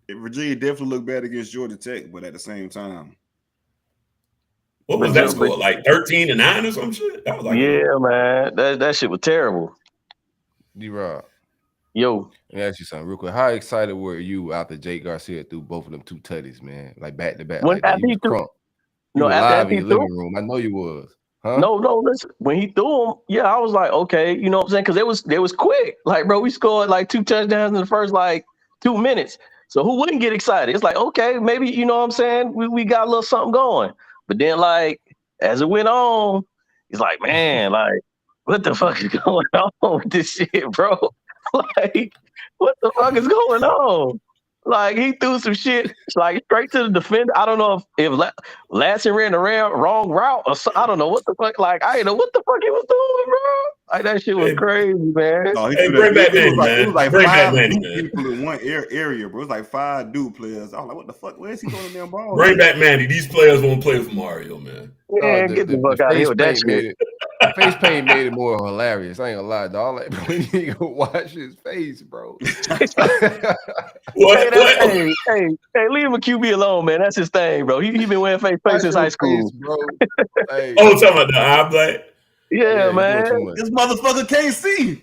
Virginia definitely looked bad against Georgia Tech, but at the same time, what was that score? Like 13-9 or some shit? That was like man. That shit was terrible. D-Rob. Yo. Let me ask you something real quick. How excited were you after Jake Garcia threw both of them 2 tutties, man? Like back to back. After he threw, live in your living room. I know you was. Huh? No, listen. When he threw them, I was like, okay, you know what I'm saying? Because they was quick. Like, bro, we scored like 2 touchdowns in the first like 2 minutes. So who wouldn't get excited? It's like, okay, maybe, you know what I'm saying? We got a little something going. But then, like, as it went on, it's like, man, like, what the fuck is going on with this shit, bro? Like, what the fuck is going on? Like, he threw some shit like straight to the defender. I don't know if Lassie ran the wrong route or something. I don't know what the fuck. Like, I didn't know what the fuck he was doing, bro. Like, that shit was crazy, man. No, bring back Manny, man. It was like bring 5 back people in one area, bro. It was like 5 Duke players. I was like, what the fuck? Where is he throwing them balls? Bring back Manny. These players won't play for Mario, man. Yeah, get the fuck out of here with that shit. Face paint made it more hilarious. I ain't gonna lie, dog. Like, we need to go watch his face, bro. What? Hey, leave him a QB alone, man. That's his thing, bro. He been wearing face since high school. Bro. Hey. Oh, talking about the eye black? Yeah, man. This motherfucker can't see.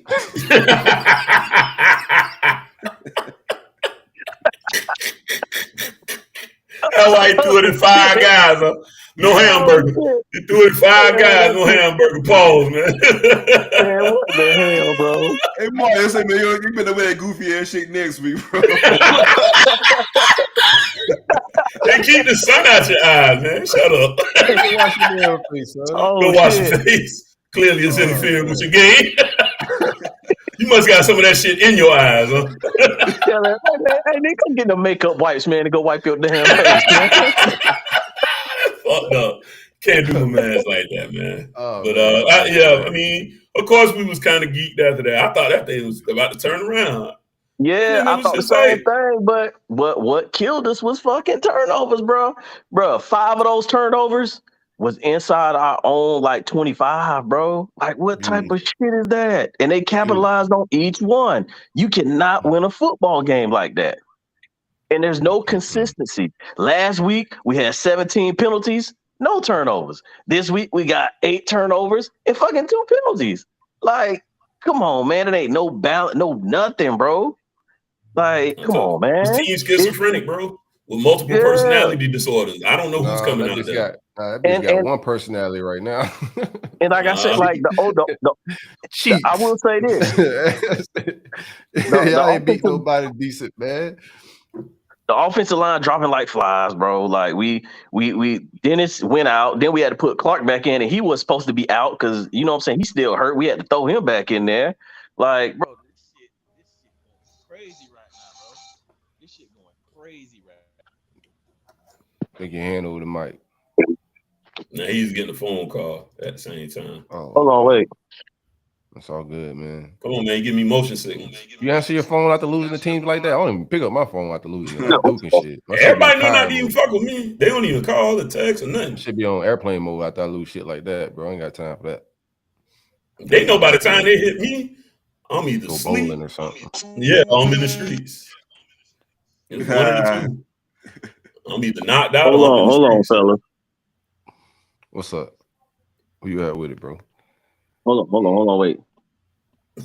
That's why he threw it in 5 guys. Huh? No hamburger. He threw it 5 guys, no hamburger. Pause, man. Man, what the hell, bro? Hey, Mario, say, man, you better wear that goofy ass shit next week, bro. They keep the sun out your eyes, man. Shut up. Go wash your face. Clearly, it's interfering with your game. You must got some of that shit in your eyes, huh? Hey, they come get the makeup wipes, man, to go wipe your damn face, man. Fucked up. Can't do my ass like that, man. Oh, but I mean, of course, we was kind of geeked after that. I thought that thing was about to turn around. Yeah, I thought the same thing, but what killed us was fucking turnovers, bro. Bro, 5 of those turnovers, was inside our own like 25, bro. Like, what type of shit is that? And they capitalized on each one. You cannot win a football game like that. And there's no consistency. Last week, we had 17 penalties, no turnovers. This week, we got 8 turnovers and fucking 2 penalties. Like, come on, man. It ain't no balance, no nothing, bro. Like, come on, man. This team's schizophrenic, bro, with multiple personality disorders. I don't know who's coming out there. That bitch got one personality right now. And like I said, like I will say this. Y'all ain't beat nobody decent, man. The offensive line dropping like flies, bro. Like we Dennis went out, then we had to put Clark back in, and he was supposed to be out because you know what I'm saying, he's still hurt. We had to throw him back in there. Like, bro, this shit going crazy right now, bro. This shit going crazy right now. Take your hand over the mic. Now he's getting a phone call at the same time. Oh, hold on, wait. That's all good, man. Come on, man. Give me motion signals. You answer your phone after losing the teams like that? I don't even pick up my phone after losing. Like Duke and shit. Everybody know not to even fuck with me. They don't even call or text or nothing. Should be on airplane mode after I lose shit like that, bro. I ain't got time for that. They know by the time they hit me, I'm either go sleep bowling or something. Yeah, I'm in the streets. It's one of the two. I'm either knocked out or I'm in the Hold on, streets. fella. What's up? Where you at with it, bro? Hold on, wait.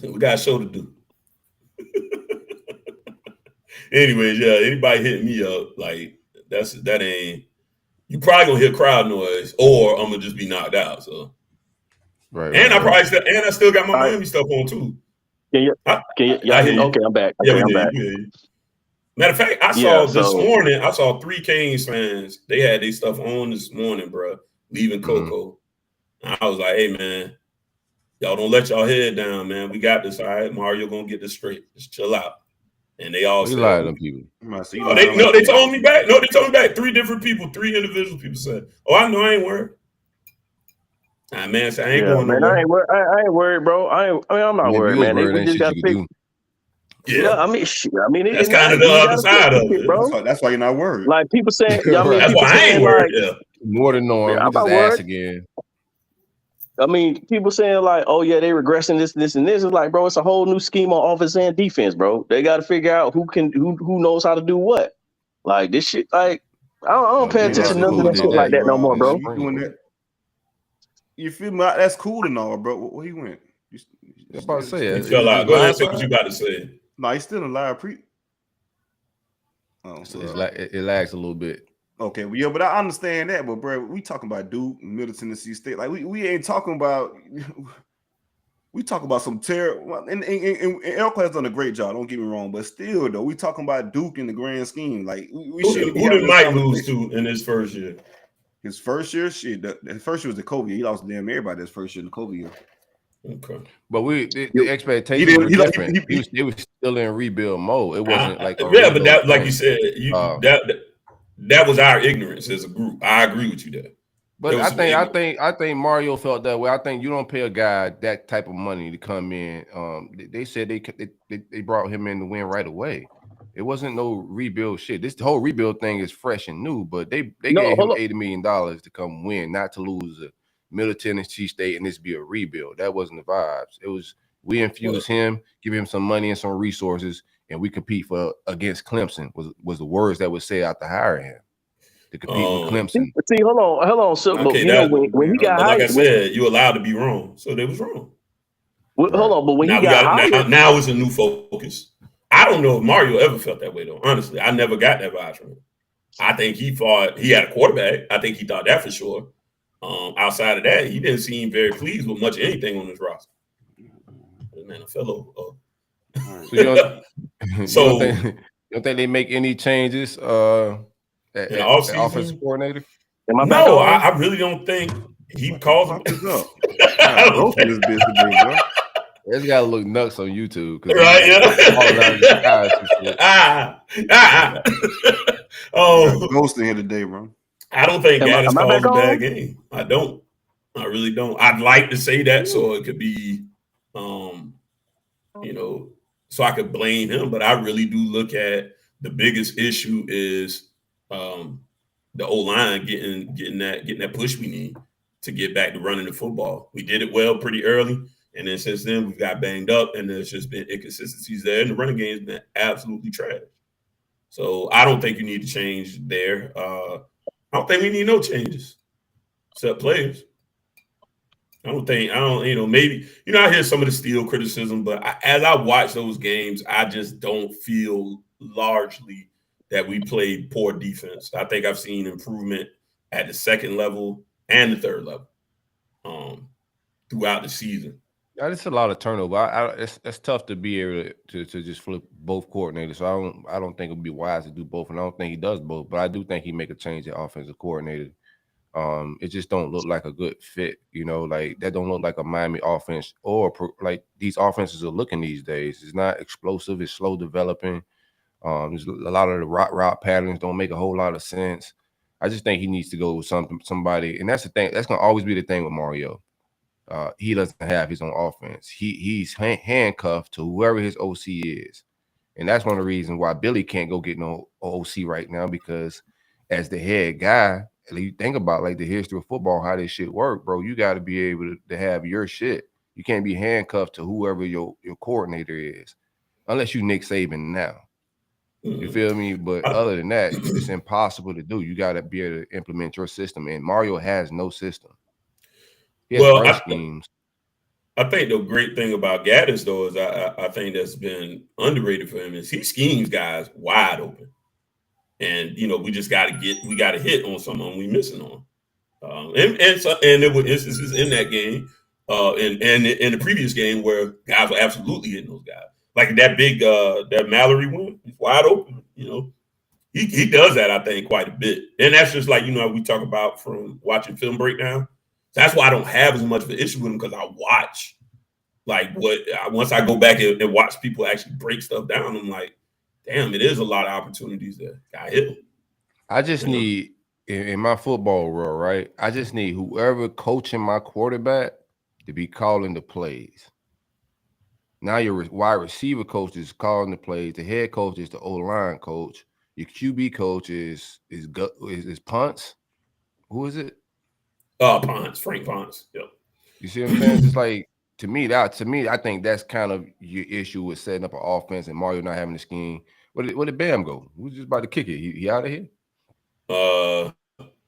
We got a show to do. Anyways, yeah, anybody hitting me up, like that ain't, you probably gonna hear crowd noise or I'm gonna just be knocked out. So right. And I still got my Miami stuff on too. Can you hear me? Okay, I'm back. Okay, I'm back. Matter of fact, I saw this morning, I saw 3 Canes fans. They had their stuff on this morning, bro, leaving Coco. And I was like, hey, man, y'all don't let y'all head down, man. We got this, all right? Mario gonna get this straight. Just chill out. And they all said, lie to them people. They told me back. No, they told me back. 3 different people, 3 individual people said, oh, I know, I ain't worried. Nah, man, so I ain't going nowhere. I ain't worried, bro. I'm not worried, man. We just got to fix. Yeah, I mean, that's kind of the other side of it, bro. That's why you're not worried. Like people saying, that's why I ain't worried. More than normal. I'm not worried again. I mean, people saying like, "Oh yeah, they regressing this, and this." It's like, bro, it's a whole new scheme on offense and defense, bro. They got to figure out who knows how to do what. Like this shit, like I don't pay attention to nothing that shit like that no more, bro. Doing that. You feel me? That's cool and all, bro. Where he went? I was about to say, he fell out. Go ahead, say what you about to say. No, he's still in live pre. Oh, so it lags a little bit. Okay, well, yeah, but I understand that. But bro, we talking about Duke, Middle Tennessee State. Like we ain't talking about. We talk about some terrible. And Elko has done a great job. Don't get me wrong, but still though, we talking about Duke in the grand scheme. Like we should. Who did Mike lose to in his first year? His first year, shit. The first year was the COVID. He lost damn everybody his first year in the COVID year. Okay, but the expectations were different. He was still in rebuild mode. It wasn't like but that, like you said, that was our ignorance as a group. I agree with you there. But I think Mario felt that way. I think you don't pay a guy that type of money to come in. They said they brought him in to win right away. It wasn't no rebuild shit. This whole rebuild thing is fresh and new, but they gave him $80 million to come win, not to lose a Middle Tennessee State and this be a rebuild. That wasn't the vibes. It was we infuse him, give him some money and some resources, and we compete against Clemson. Was the words that was said after hiring him to compete with Clemson. See, hold on. So, okay, when he got hired, like I said, you're allowed to be wrong. So they was wrong. Well, hold on, but when he got hired, now it's a new focus. I don't know if Mario ever felt that way though. Honestly, I never got that vibe from him. I think he thought he had a quarterback. I think he thought that for sure. Outside of that, he didn't seem very pleased with much of anything on his roster. Man, a fellow. You don't think they make any changes at offensive coordinator? No, I really don't think he calls him up. It's gotta look nuts on YouTube, right? Ghosting here today, bro. I don't think Gaddis calls a bad game. I don't. I really don't. I'd like to say that so it could be, so I could blame him. But I really do look at the biggest issue is the O-line getting that push we need to get back to running the football. We did it well pretty early, and then since then we've got banged up, and there's just been inconsistencies there, and the running game's been absolutely trash. So I don't think you need to change there. I don't think we need no changes except players. Maybe, I hear some of the Steele criticism, but as I watch those games, I just don't feel largely that we played poor defense. I think I've seen improvement at the second level and the third level throughout the season. Yeah, it's a lot of turnover. It's tough to be able to just flip both coordinators. So I don't think it would be wise to do both, and I don't think he does both. But I do think he make a change at offensive coordinator. It just don't look like a good fit, like that don't look like a Miami offense or like these offenses are looking these days. It's not explosive. It's slow developing. There's a lot of the route patterns don't make a whole lot of sense. I just think he needs to go with somebody, and that's the thing. That's gonna always be the thing with Mario. He doesn't have his own offense. He's handcuffed to whoever his OC is, and that's one of the reasons why Billy can't go get no OC right now, because as the head guy. You think about like the history of football, how this shit work, bro. You got to be able to have your shit. You can't be handcuffed to whoever your coordinator is, unless you Nick Saban now. You feel me? But other than that, it's impossible to do. You got to be able to implement your system, and Mario has no system. He has schemes. I think the great thing about Gaddis, though, is I think that's been underrated for him is he schemes guys wide open. And we just got to hit on someone we missing on, and there were instances in that game, and in the previous game where guys were absolutely hitting those guys, like that big that Mallory one, he's wide open. He does that, I think, quite a bit, and that's just like we talk about from watching film breakdown. So that's why I don't have as much of an issue with him, because I watch once I go back and watch people actually break stuff down, I'm like. Damn, it is a lot of opportunities there. Got hit. I just need, in my football world, right? I just need whoever coaching my quarterback to be calling the plays. Now your wide receiver coach is calling the plays. The head coach is the O-line coach. Your QB coach is Ponce. Who is it? Ponce, Frank Ponce. Yep. You see what I'm saying? It's like to me, I think that's kind of your issue with setting up an offense and Mario not having a scheme. Where did Bam go? Who's just about to kick it? He out of here?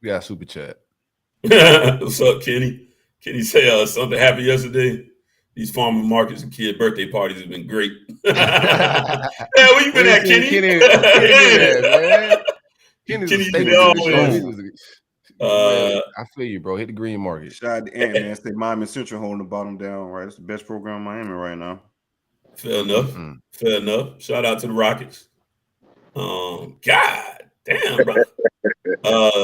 Yeah, super chat. What's up, Kenny? Kenny say something happened yesterday. These farmer markets and kid birthday parties have been great. Yeah, where you been at, Kenny? I feel you, bro. Hit the green market. Shout out to Ant-Man. Say Miami Central holding the bottom down, right? It's the best program in Miami right now. Fair enough. Fair enough. Shout out to the Rockets. God damn, bro.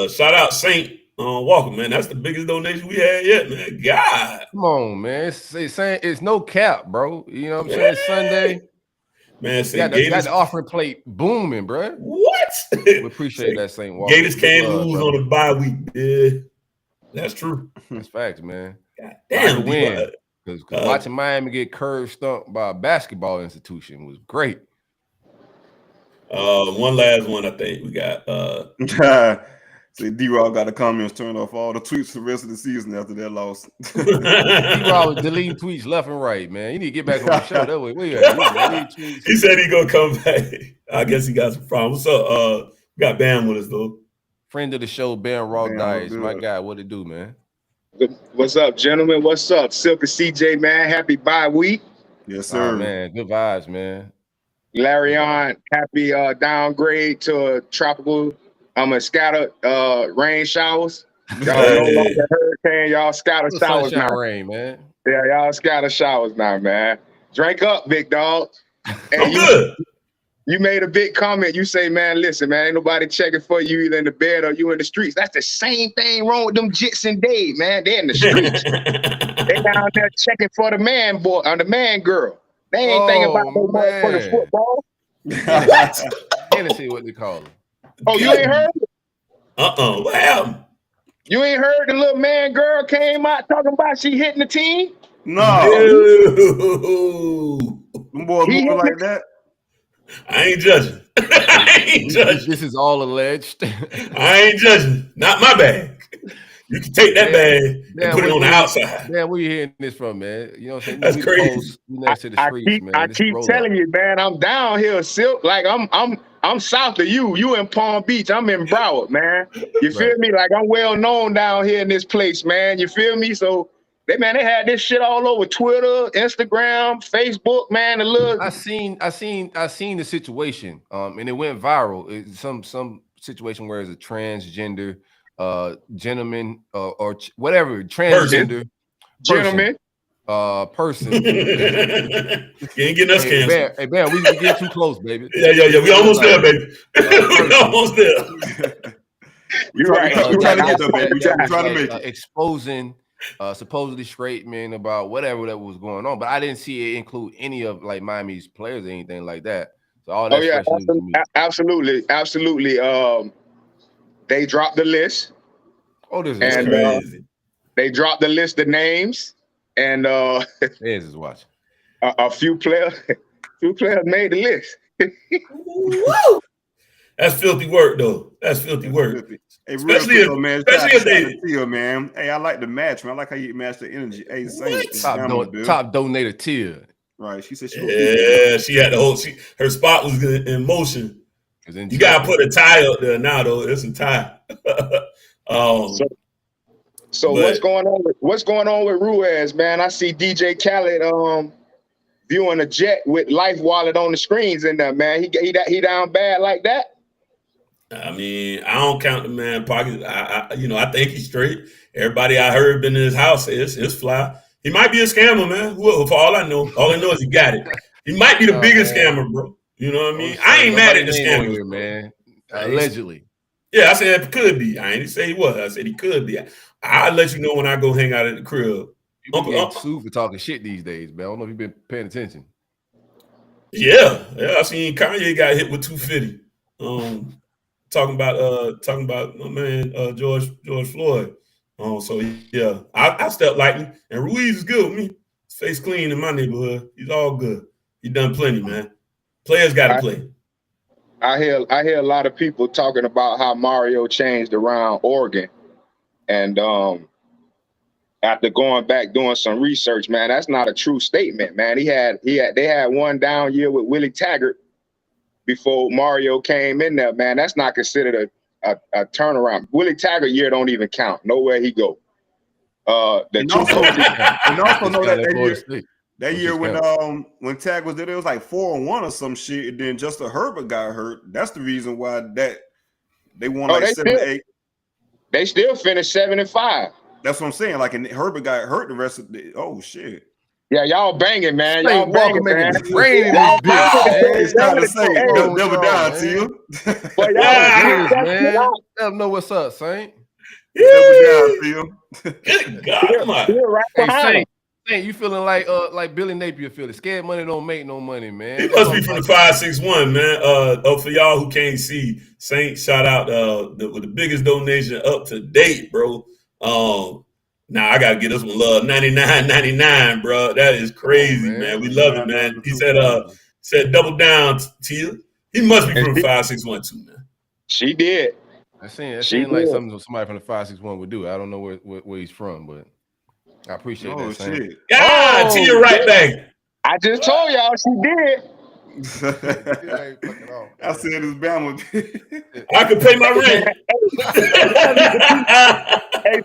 Shout out Saint Walker, man. That's the biggest donation we had yet, man. God. Come on, man. It's no cap, bro. You know what I'm saying? It's Sunday. Man, you got the offering plate booming, bro. What? We appreciate that, Saint Walker. Gators can't lose on the bye week. Yeah, that's true. That's facts, man. God damn, win. Because watching Miami get curve stumped by a basketball institution was great. One last one, I think we got. See, D-Rock got the comments turned off all the tweets for the rest of the season after that loss. D-Rock was deleting tweets left and right, man. You need to get back on the show. That way, he said he gonna come back. I guess he got some problems. What's up? We got Bam with us though. Friend of the show, Ben Rock Dice. My guy, what it do, man? What's up, gentlemen? What's up? Silk and CJ, man. Happy bye week. Yes, sir. Oh, man, good vibes, man. Larry on, happy downgrade to a tropical. I'm a scattered rain showers. Y'all no longer hurricane. Y'all scatter showers now. Rain, man. Yeah, y'all scatter showers now, man. Drink up, big dog. Hey, you made a big comment. You say, man, listen, man, ain't nobody checking for you either in the bed or you in the streets. That's the same thing wrong with them Jits and Dave, man. They're in the streets. They down there checking for the man boy or the man girl. They ain't thinking about no motherfucking football. Hennessy, what they call them. Oh, you ain't heard? What happened? You ain't heard the little man girl came out talking about she hitting the team? No. Them boys moving like that. I ain't judging. I ain't judging. This is all alleged. I ain't judging. Not my bag. You can take that bag and put it on the outside. Man, where you hearing this from, man? You know what I'm saying? That's crazy. I keep telling you, man. I'm down here, Silk. Like I'm south of you. You in Palm Beach. I'm in Broward, man. You feel me? Like I'm well known down here in this place, man. You feel me? So they had this shit all over Twitter, Instagram, Facebook, man. I seen the situation, and it went viral. It's some situation where it's a transgender gentleman or whatever transgender gentleman person. You ain't getting us canceled. Hey, man, we get too close, baby. Yeah. We almost there, baby. We almost there. You're right. We're trying to get there, baby. We're trying to make it. Exposing supposedly straight men about whatever that was going on, but I didn't see it include any of like Miami's players or anything like that. So all that. Absolutely. They dropped the list. Oh, this is crazy. They dropped the list of names, and is watching. A few players made the list. Woo! That's filthy work, though. That's filthy work. Hey, especially if they, man. Hey, I like the match, man. I like how you match the energy. Hey, top donator tier. Right. She said she had the whole. Her spot was in motion. You gotta put a tie up there now, though. It's a tie. So what's going on with Ruiz, man? I see DJ Khaled viewing a jet with Life Wallet on the screens in there, man. He down bad like that. I mean, I don't count the man pockets. I think he's straight. Everybody I heard been in his house is fly. He might be a scammer, man. For all I know is he got it. He might be the biggest scammer, bro. You know what I mean? I ain't mad at the scammer, man. Allegedly. Yeah, I said it could be. I ain't say he was. I said he could be. I'll let you know when I go hang out at the crib. You get sued for talking shit these days, man. I don't know if you've been paying attention. Yeah. I seen Kanye got hit with 250. Talking about my man George Floyd. So yeah, I stepped lightly, and Ruiz is good with me. His face clean in my neighborhood. He's all good. He done plenty, man. Players got to play. I hear a lot of people talking about how Mario changed around Oregon, and after going back doing some research, man, that's not a true statement, man. They had one down year with Willie Taggart before Mario came in there, man. That's not considered a turnaround. Willie Taggart year don't even count. Nowhere he go. And also know that year when Tag was there, it was like 4-1 or some shit. And then Justin Herbert got hurt. That's the reason why they won 7-8. They still finished 7-5. That's what I'm saying. Like, and Herbert got hurt the rest of the. Oh shit. Yeah, y'all banging, man. Y'all banging, man. It's time to say, double down to you. But man. Let them know what's up, Saint. Double down to you. Good God, right Saint, you feeling like Billy Napier feeling? Scared money don't make no money, man. He must be from the 561, man. For y'all who can't see, Saint shout out with the biggest donation up to date, bro. Now I gotta get this one love. $99.99, bro. That is crazy, man. We love it, man. He said double down, Tia. He must be from 561 too, man. She did. That seemed like something somebody from the 561 would do. I don't know where he's from, but I appreciate that. Shit. Yeah, Tia right back. I just told y'all she did. I said it's Bama. I could pay my rent. Hey,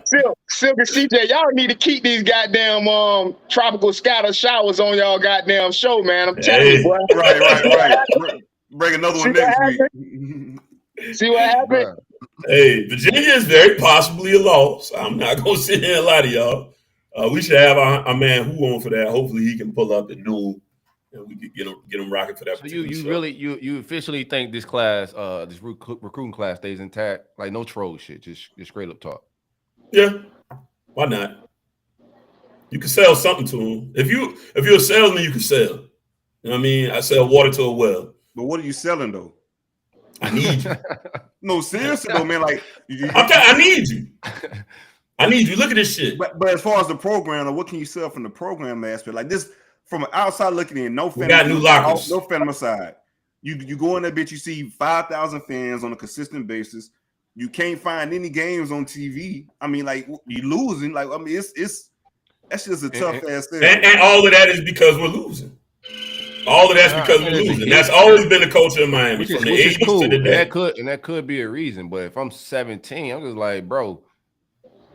Silk and CJ, y'all need to keep these goddamn tropical scatter showers on y'all goddamn show, man. I'm telling you, boy. Right. Bring another one next week. See what happened? Hey, Virginia is very possibly a loss. I'm not gonna sit here and lie to y'all. We should have our man who on for that. Hopefully, he can pull up at noon. And we could get them rocking for that. So you officially think this class, this recruiting class stays intact? Like no troll shit, just straight up talk. Yeah, why not? You can sell something to them. If you're a salesman, you can sell. You know what I mean? I sell water to a well. But what are you selling though? I need you. No, seriously though, man. Like, I need you. I need you. Look at this shit. But as far as the program, what can you sell from the program aspect? Like this. From an outside looking in, no got new lockers. No femicide. You go in that bitch, you see 5,000 fans on a consistent basis. You can't find any games on TV. I mean, like you losing. Like, I mean, it's that's just a tough ass thing. And all of that is because we're losing. All of that's because we're losing. That's always been the culture in Miami from the 80s cool. to today. That could be a reason. But if I'm 17, I'm just like, bro,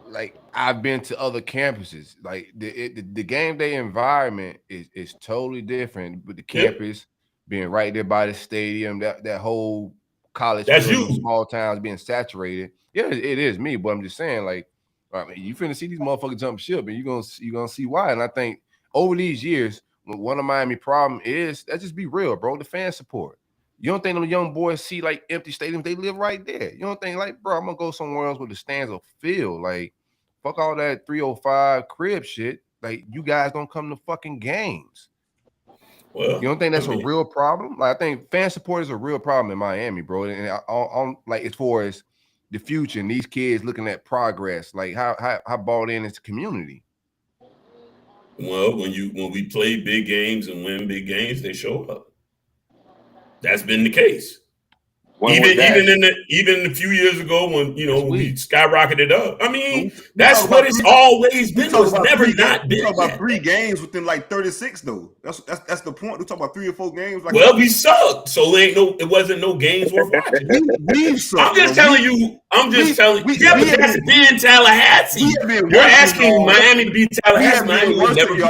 like I've been to other campuses. Like the game day environment is totally different with the campus being right there by the stadium, that whole college field, small towns being saturated. Yeah, it is me, but I'm just saying, like, I mean, you finna see these motherfuckers jump ship, and you're gonna see why. And I think over these years, one of Miami problem is, let's just be real, bro, the fan support. You don't think them young boys see like empty stadiums? They live right there. You don't think like, bro, I'm gonna go somewhere else where the stands will fill. Like, fuck all that 305 crib shit. Like, you guys don't come to fucking games. Well, you don't think that's a real problem? Like, I think fan support is a real problem in Miami, bro. And on like as far as the future and these kids looking at progress, like how bought in is the community. Well, when we play big games and win big games, they show up. That's been the case. Even a few years ago when we skyrocketed up. I mean, that's what it's always been. It's never not been. We talk about 3 games within like 36 though. That's the point. We talk about 3 or 4 games. Like, well, we sucked, so it wasn't no games worth watching. we sucked, I'm just telling you. Yeah, but that's been Tallahassee. You're asking Miami to be Tallahassee. Miami will never be.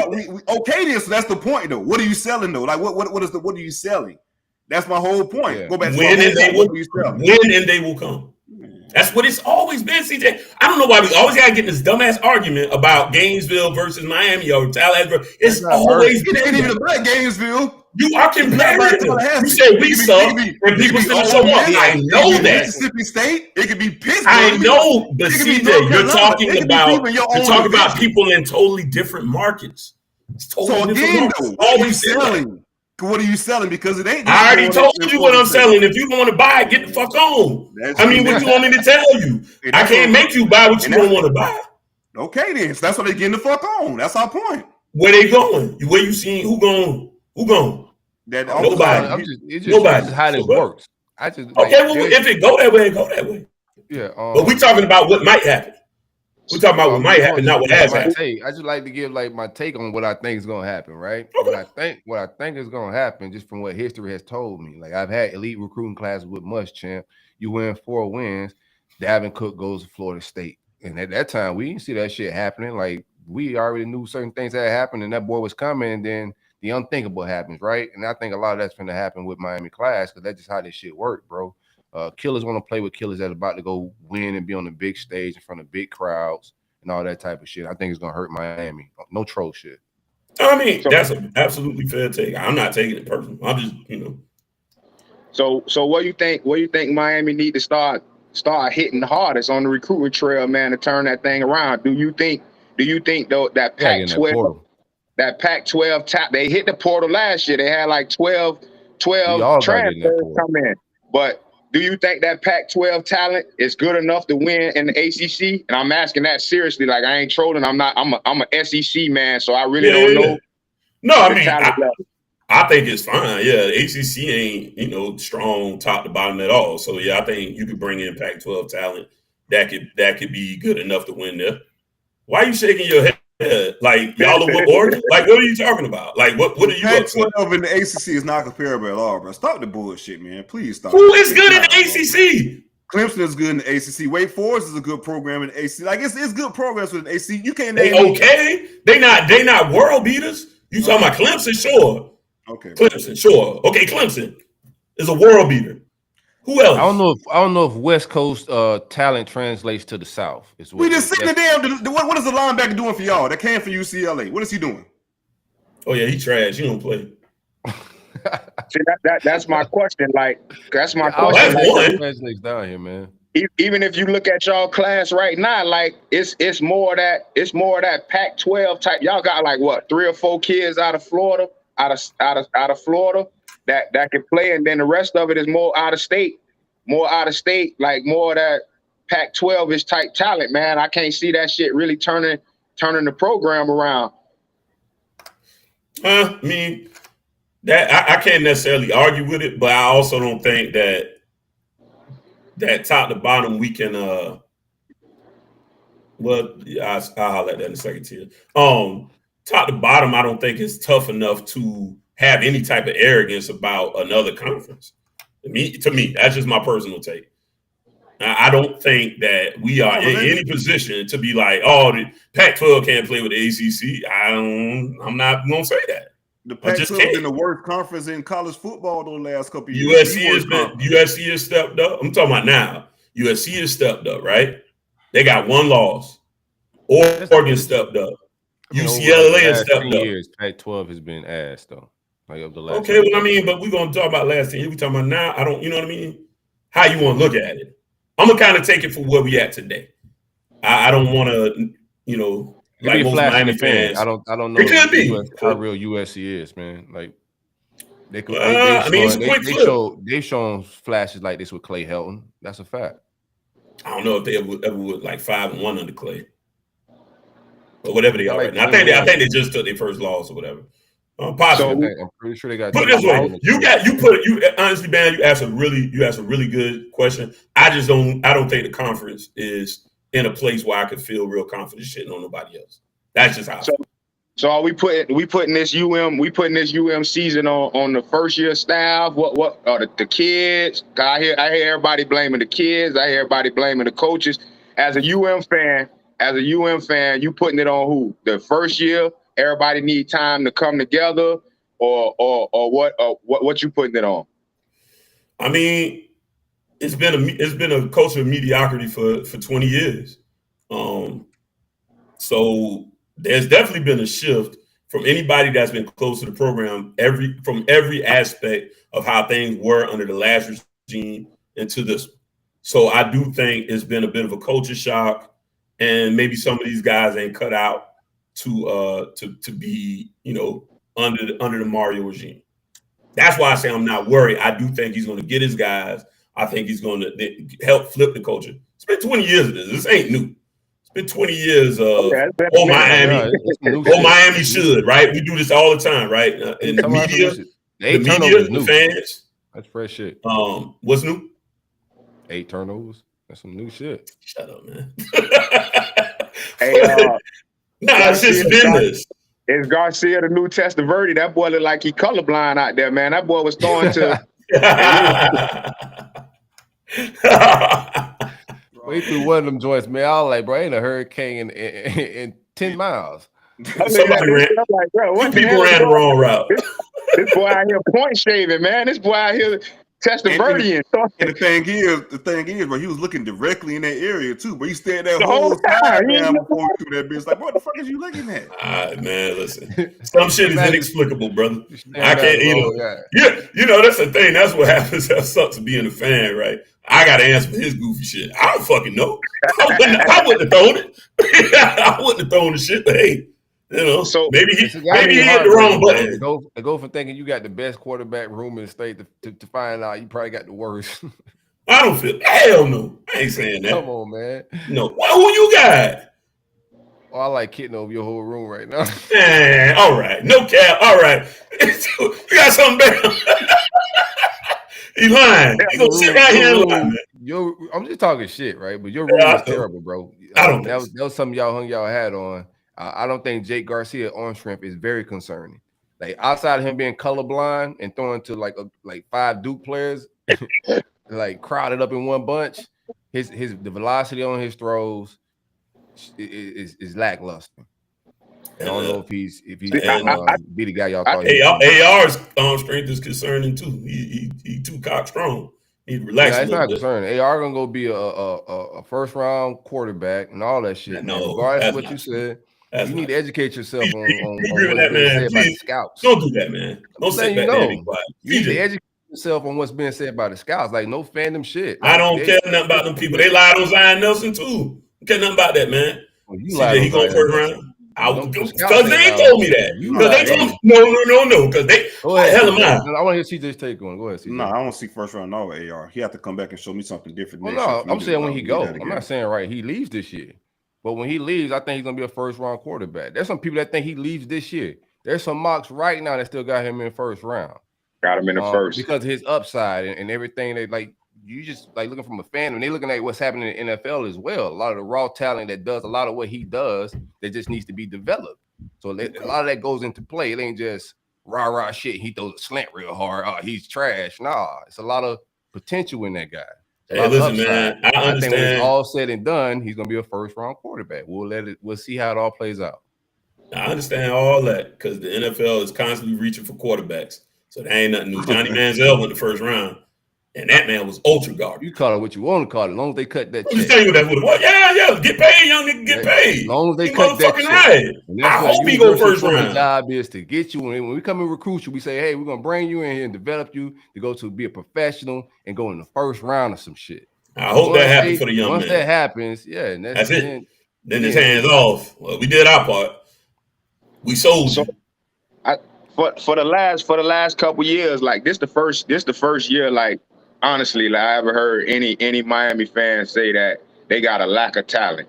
Okay, then. So that's the point though. What are you selling though? Like what are you selling? That's my whole point. Yeah. Go back to when and they will come. That's what it's always been, CJ. I don't know why we always gotta get this dumbass argument about Gainesville versus Miami or Tallahassee. It's always been. It ain't even about Gainesville. You are comparing. You say we suck, and people still show up. I know that. Mississippi State. It could be Pittsburgh. I know, but CJ, you're talking about people in totally different markets. It's totally different markets. Always selling. What are you selling? Because it ain't. I already told you what I'm selling. If you don't want to buy it, get the fuck on. I mean, what you want me to tell you? I can't make you buy what you don't want to buy. Okay, then. So that's what they're getting the fuck on. That's our point. Where they going? Where you seen who going? Nobody. It's just how this works. Okay, well, if it go that way, it go that way. Yeah. But we talking about what might happen. We're talking about what might happen, not what has happened. I just like to give like my take on what I think is going to happen, right? Okay. What I think is going to happen, just from what history has told me. Like, I've had elite recruiting classes with Muschamp. You win 4 wins, Davin Cook goes to Florida State, and at that time we didn't see that shit happening. Like, we already knew certain things that happened, and that boy was coming, and then the unthinkable happens, right? And I think a lot of that's going to happen with Miami class, because that's just how this shit work, bro. Killers want to play with killers that's about to go win and be on the big stage in front of big crowds and all that type of shit. I think it's gonna hurt Miami. No troll shit. I mean, that's an absolutely fair take. I'm not taking it personal. I'm just, So what do you think? What do you think Miami need to start hitting the hardest on the recruiting trail, man, to turn that thing around? Do you think though that Pac-12, they hit the portal last year? They had like 12 transfers come in, but do you think that Pac-12 talent is good enough to win in the ACC? And I'm asking that seriously. Like, I ain't trolling. I'm a SEC man, so I really don't know. No, I mean, I think it's fine. Yeah, the ACC ain't strong top to bottom at all. So yeah, I think you could bring in Pac-12 talent that could be good enough to win there. Why are you shaking your head? Like, y'all are with Oregon? Like, what are you talking about? Like, what are you up to? Pac-12 in the ACC is not comparable at all, bro. Stop the bullshit, man. Please stop. Who is good in the ACC? Clemson is good in the ACC. Wake Forest is a good program in the ACC. Like, it's good programs with the ACC. You can't name okay. They not world beaters. You talking about Clemson? Sure. Okay. Clemson, sure. Okay, Clemson is a world beater. Who else? I don't know if West Coast talent translates to the South. We just seen the damn. What is the linebacker doing for y'all? That came for UCLA. What is he doing? Oh yeah, he trash. He don't play. See, that's my question. Like, that's my question. That's one. Translates down here, man. Even if you look at y'all class right now, like it's more of that Pac-12 type. Y'all got like what, 3 or 4 kids out of Florida, out of Florida that can play, and then the rest of it is more out of state, like more of that Pac-12-ish type talent, man. I can't see that shit really turning the program around. I mean, That I can't necessarily argue with it, but I also don't think that top to bottom we can. Well, yeah, I'll holler at that in a second here. Top to bottom, I don't think it's tough enough to have any type of arrogance about another conference. To me, that's just my personal take. I don't think that we are in any position to be like, oh, the Pac-12 can't play with the ACC. I'm not going to say that. The Pac-12 has been the worst conference in college football the last couple of years. USC has stepped up. I'm talking about now. USC has stepped up, right? They got one loss. Oregon stepped up. UCLA has stepped up. Years, Pac-12 has been ass though. Like of the last. Okay, well, I mean, but we're gonna talk about last 10 years. We talking about now. I don't, you know what I mean? How you want to look at it? I'm gonna kind of take it for where we at today. I don't want to, you know, like most Miami fans. I don't know. It could be how real USC is, man. Like they could. They shown flashes like this with Clay Helton. That's a fact. I don't know if they ever would like 5-1 under Clay, or whatever they are right now. I think they just took their first loss or whatever. Possibly. I'm pretty sure they got. Put it this way: honestly, man, you asked a really good question. I don't think the conference is in a place where I could feel real confident shitting on nobody else. That's just how. So are we putting this UM season on the first year staff? What are the kids? I hear everybody blaming the kids. I hear everybody blaming the coaches. As a UM fan, you putting it on who? The first year? Everybody need time to come together, or what you putting it on? I mean, it's been a culture of mediocrity for 20 years. So there's definitely been a shift from anybody that's been close to the program, from every aspect of how things were under the last regime into this one. So I do think it's been a bit of a culture shock, and maybe some of these guys ain't cut out to be, you know, under the Mario regime. That's why I say I'm not worried. I do think he's going to get his guys. I think he's going to help flip the culture. It's been 20 years of this. This ain't new. It's been 20 years of Miami. Miami should, right? We do this all the time, right? In the media, the fans. That's fresh shit. What's new? 8 turnovers. That's some new shit. Shut up, man. Hey, it's just business. Is Garcia the new Testaverde? That boy look like he colorblind out there, man. That boy was throwing to. We threw one of them joints, man. I was like, bro, ain't a hurricane in 10 miles. Somebody ran. Like, bro, people ran the wrong route. This boy out here point shaving, man. This boy out here Testaverde. And the thing is, bro, he was looking directly in that area too. But he stayed that whole time before he threw that bitch. Like, what the fuck is you looking at? All right, man. Listen, some shit is inexplicable, brother. I can't, you know, that's the thing. That's what happens. That sucks being a fan, right? I got to answer for his goofy shit. I don't fucking know. I wouldn't have thrown it. I wouldn't have thrown the shit. But hey, you know, so maybe he hit the wrong button. Go from thinking you got the best quarterback room in the state to find out you probably got the worst. I don't feel. Hell no. I ain't saying that. Come on, man. No. Who you got? Oh, I like kidding over your whole room right now. Man, all right. No cap. All right. You got something better. He lying. He gonna sit right here and lie, man. I'm just talking shit, right? But your room is terrible, bro. That was something y'all hung y'all hat on. I don't think Jake Garcia arm strength is very concerning. Like outside of him being colorblind and throwing to like 5 Duke players, like crowded up in one bunch, the velocity on his throws is lackluster. I don't know if he's be the guy y'all thought. AR's arm strength is concerning too. He too cock strong. He relax. It's not concerning. AR gonna go be a first round quarterback and all that shit. No, regardless of what you said, you need to educate yourself on what's being said by the scouts. Don't do that, man. Don't say that. You need to educate yourself on what's being said by the scouts. Like no fandom shit. I don't care nothing about them people. They lied on Zion Nelson too. Don't care nothing about that, man. You lied. He going first round. Because they told me that. Because they told me no. Because they hell am I want to hear CJ's take on. Go ahead, CJ. No, I don't see first round no AR. He have to come back and show me something different. Well, no, I'm saying when he goes. I'm not saying he leaves this year. But when he leaves, I think he's gonna be a first round quarterback. There's some people that think he leaves this year. There's some mocks right now that still got him in first round. Got him in the first because of his upside and everything. That like you just like looking from a fan, and they're looking at what's happening in the NFL as well. A lot of the raw talent that does a lot of what he does that just needs to be developed. So a lot of that goes into play. It ain't just rah shit. He throws a slant real hard. Oh, he's trash. Nah, it's a lot of potential in that guy. Hey, listen, man. I understand. think when it's all said and done, he's gonna be a first round quarterback. We'll see how it all plays out. I understand all that because the NFL is constantly reaching for quarterbacks. So that ain't nothing new. Johnny Manziel went the first round, and that man was ultra garbage. You call it what you want to call it, as long as they cut that check. I'm just telling you that's what it was. Yeah, get paid, young nigga, get paid. As long as they cut that check. Right. I hope he go first round. The job is to get you. When we come and recruit you, we say, hey, we're going to bring you in here and develop you to go to be a professional and go in the first round of some shit. I hope that happens for the young man. Once that happens, yeah. And that's it. Then his hands off. Well, we did our part. We sold you. For the last couple years, like this the first year, like honestly, like I ever heard any Miami fans say that they got a lack of talent.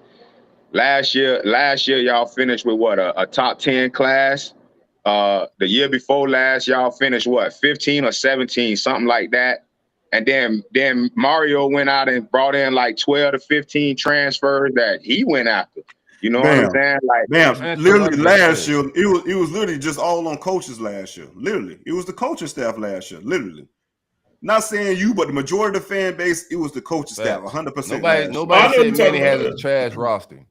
Last year y'all finished with what a top 10 class. The year before last, y'all finished what 15 or 17, something like that. And then Mario went out and brought in like 12 to 15 transfers that he went after. You know what I'm saying? Like, literally last year, it was literally just all on coaches last year. Literally, it was the coaching staff last year. Literally, not saying you, but the majority of the fan base, it was the coaching staff. 100%. Nobody said Manny has a trash roster,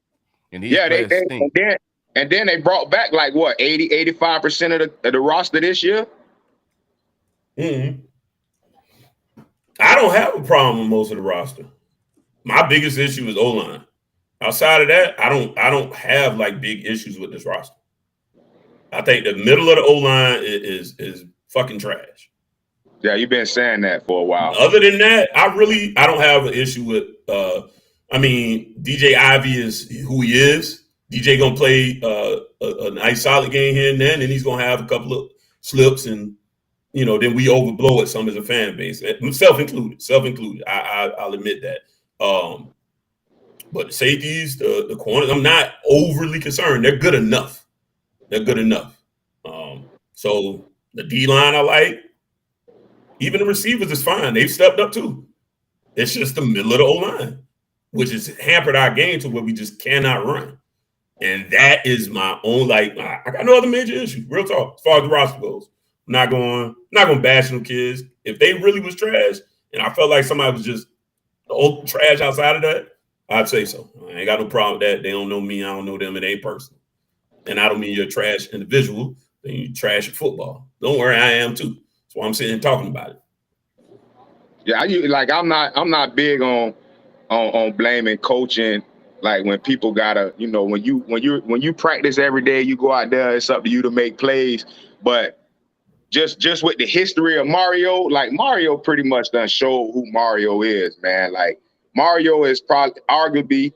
and and then they brought back like what 85% of the roster this year. Mm-hmm. I don't have a problem with most of the roster. My biggest issue is O-line. Outside of that, I don't have like big issues with this roster. I think the middle of the O-line is fucking trash. Yeah, you've been saying that for a while. Other than that, I don't have an issue with DJ Ivey is who he is. DJ gonna play a nice solid game here and then, and he's gonna have a couple of slips, and then we overblow it some as a fan base, self included. I'll admit that. But the safeties, the corners, I'm not overly concerned. They're good enough. So the D-line I like. Even the receivers is fine. They've stepped up too. It's just the middle of the O-line, which has hampered our game to where we just cannot run. And that is my own, like, I got no other major issue. Real talk, as far as the roster goes. I'm not going to bash them kids. If they really was trash, and I felt like somebody was just old trash outside of that, I'd say so. I ain't got no problem with that. They don't know me. I don't know them. It ain't personal. And I don't mean you're a trash individual. Then you trash at football. Don't worry, I am too. That's why I'm sitting and talking about it. Yeah, I'm not big on blaming coaching. Like when people gotta, when you practice every day, you go out there. It's up to you to make plays. But just with the history of Mario, like Mario pretty much done showed who Mario is, man. Like Mario is probably arguably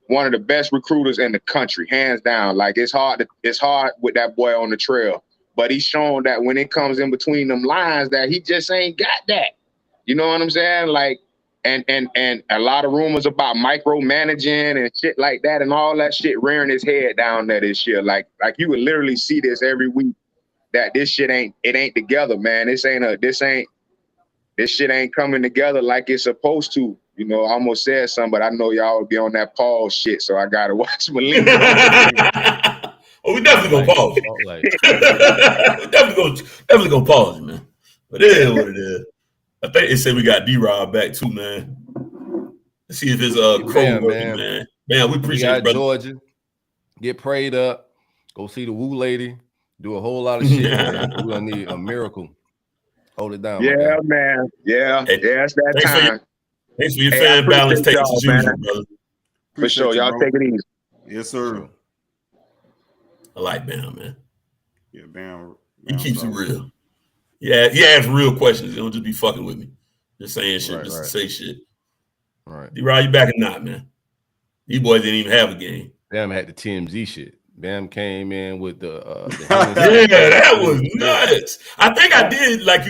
one of the best recruiters in the country, hands down. Like it's hard with that boy on the trail, but he's shown that when it comes in between them lines, that he just ain't got that. You know what I'm saying? Like, and a lot of rumors about micromanaging and shit like that, and all that shit rearing his head down there this year. Like you would literally see this every week. That this shit ain't together, man. This shit ain't coming together like it's supposed to. I almost said something, but I know y'all would be on that pause shit, so I gotta watch my link. Oh, we definitely gonna pause. definitely gonna pause, man. But it is what it is. I think they said we got D-Rob back too, man. Let's see if it's Crow working, man. Man, we appreciate it, brother. Georgia. Get prayed up. Go see the Woo lady. Do a whole lot of shit, man. We're gonna need a miracle. Hold it down. Yeah, man. Yeah, it's that time. Thanks for your fan balance takes as usual, brother. For sure. Y'all take it easy. Yes, sir. I like Bam, man. Yeah, Bam. He keeps it real. Yeah, he asks real questions. He don't just be fucking with me. Just saying shit, to say shit. All right. D-Rod, you back or not, man? These boys didn't even have a game. Bam had the TMZ shit. Bam came in with the yeah, that was nuts. I think I did, like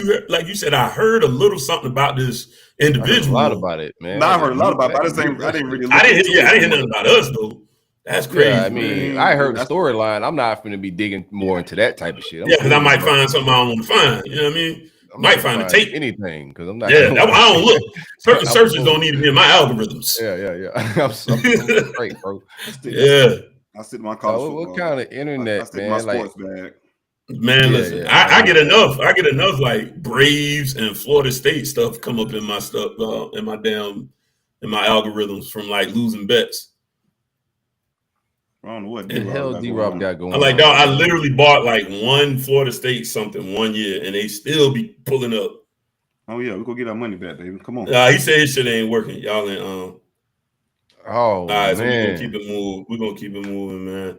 you said, I heard a little something about this individual. I heard a lot about it, man. No, I heard a lot about it. I didn't really. I didn't hear nothing about us though. That's crazy. Yeah, I mean, I heard the storyline. I'm not going to be digging more into that type of shit. Yeah, because I might find something I don't want to find. You know what I mean? I'm Might find a tape. Anything because I'm not. Yeah, I don't look. Certain searches don't need to be in my algorithms. Yeah. I'm straight, bro. Yeah. I sit in my college football. What kind of internet, I sit in my sports bag. Man, listen, I get enough. I get enough like Braves and Florida State stuff come up in my stuff in my algorithms from like losing bets. I don't know what the hell D-Rob got going. I'm like, dog, I literally bought like one Florida State something 1 year, and they still be pulling up. Oh yeah, we go get our money back, baby. Come on. He said his shit ain't working. Y'all ain't. Oh all right, man, so we're gonna keep it moving. We're gonna keep it moving, man.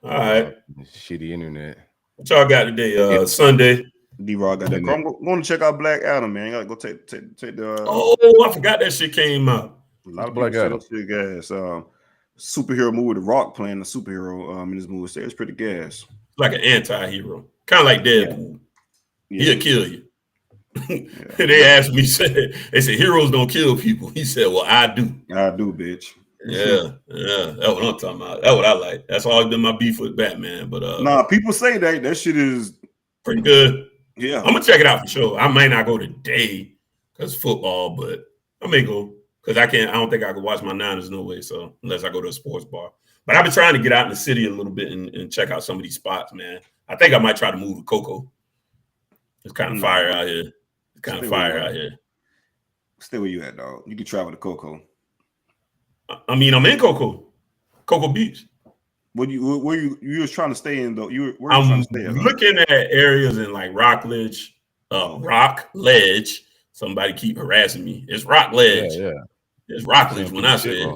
All right. Shitty internet. What y'all got today? Sunday. D-Rod got that. I'm going to check out Black Adam, man. I gotta go take the. Oh, I forgot that shit came out. A lot of Black Adam shit gas. Superhero movie, The Rock playing the superhero in this movie. Say it's pretty gas. Like an anti-hero, kind of like Deadpool. Yeah. He'll kill you. They asked me, they said heroes don't kill people. He said, "Well, I do. I do, bitch." Yeah. That's what I'm talking about. That's what I like. That's always been my beef with Batman. But nah, people say that shit is pretty good. Yeah, I'm gonna check it out for sure. I might not go today because football, but I may go because I don't think I can watch my Niners no way. So unless I go to a sports bar, but I've been trying to get out in the city a little bit and check out some of these spots, man. I think I might try to move to Cocoa. It's kind of fire out here. Stay where you at, dog. You can travel to Cocoa. I mean, I'm in Cocoa Beach. Where you was trying to stay in though? I'm looking at areas in like Rockledge. Somebody keep harassing me. It's Rockledge. Yeah. It's Rockledge when I say it.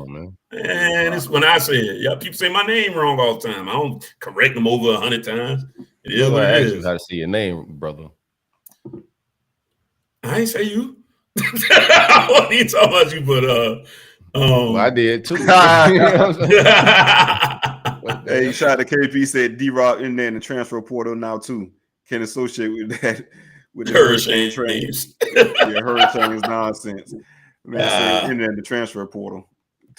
Man, it's when I say it. Yeah, people say my name wrong all the time. I don't correct them over 100 times. It is what it is. How to see your name, brother? I ain't say you. What are you talking about? You but well, I did too. Hey, shout out to KP said D-Rock in there in the transfer portal now too. Can associate with that with the Hurricane trains. Yeah, Hurricane's nonsense. Man, in there in the transfer portal.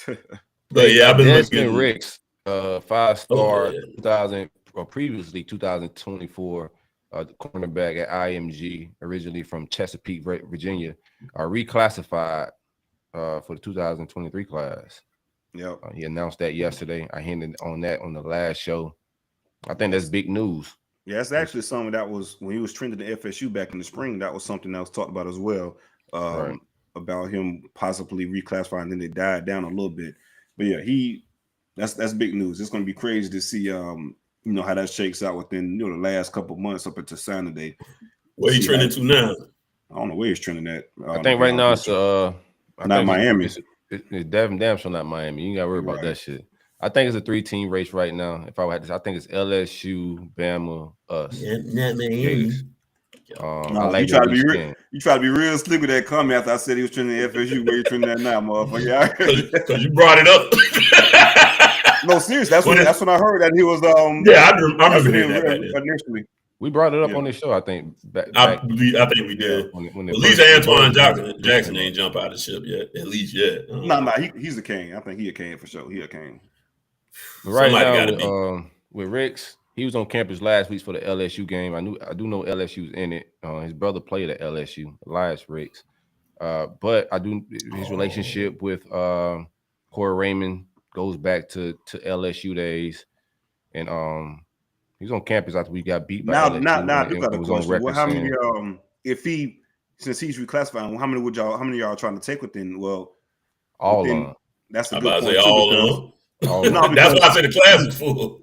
But yeah, I've been looking. Ricks, 5-star 2000 or previously 2024. The cornerback at IMG, originally from Chesapeake, Virginia, reclassified for the 2023 class. Yep. He announced that yesterday. I hinted on that on the last show. I think that's big news. Yeah, it's actually something that was when he was trending to FSU back in the spring. That was something that was talked about as well, about him possibly reclassifying. Then it died down a little bit. But yeah, that's big news. It's going to be crazy to see how that shakes out within the last couple of months up until Saturday. Where he trending to now? I don't know where he's trending at. I think right now it's not Miami. It's damn sure not Miami. You ain't got to worry about that shit. I think it's a 3-team race right now. If I had to, I think it's LSU, Bama, us. Not Miami. I like you try to be real slick with that comment after I said he was trending FSU. Where you trending that now, motherfucker? Because you brought it up. No, seriously, that's when I heard that he was. Yeah, I remember that initially. We brought it up on this show, I think. I think we did. At least Antoine Jackson ain't jump out of the ship yet. At least yet. No, he's a king. I think he a king for sure. He a king. Right now, with Ricks, he was on campus last week for the LSU game. I do know LSU's in it. His brother played at LSU, Elias Ricks. But I do his relationship with Corey Raymond goes back to LSU days, and he's on campus after we got beat by LSU. Now, I do got a question. Well, how many? Since he's reclassifying, how many of y'all trying to take within? Well, all of them. That's a I'm good about to point say too, all of them. That's why I said the class is full.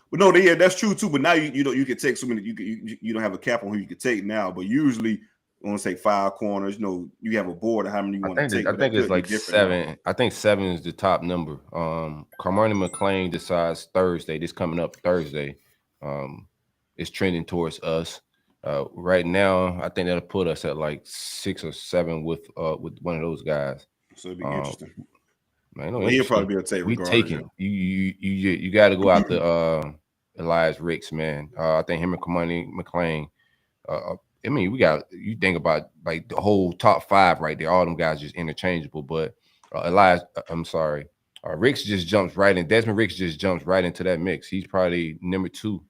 But no, yeah, that's true too. But now you can take so many. You don't have a cap on who you can take now. But usually, I want to say 5 corners. You have a board of how many you want to take. I think it's like 7. Now. I think 7 is the top number. Carmoni McClain decides Thursday. This coming up Thursday. It's trending towards us. Right now, I think that'll put us at like 6 or 7 with one of those guys. So it'd be interesting. Man, he'll probably be able to take. We taking you got to go out the Elias Ricks, man. I think him and Carmoni McClain. I mean, you think about like the whole top 5 right there. All them guys just interchangeable. But Ricks just jumps right in. Desmond Ricks just jumps right into that mix. He's probably number 2,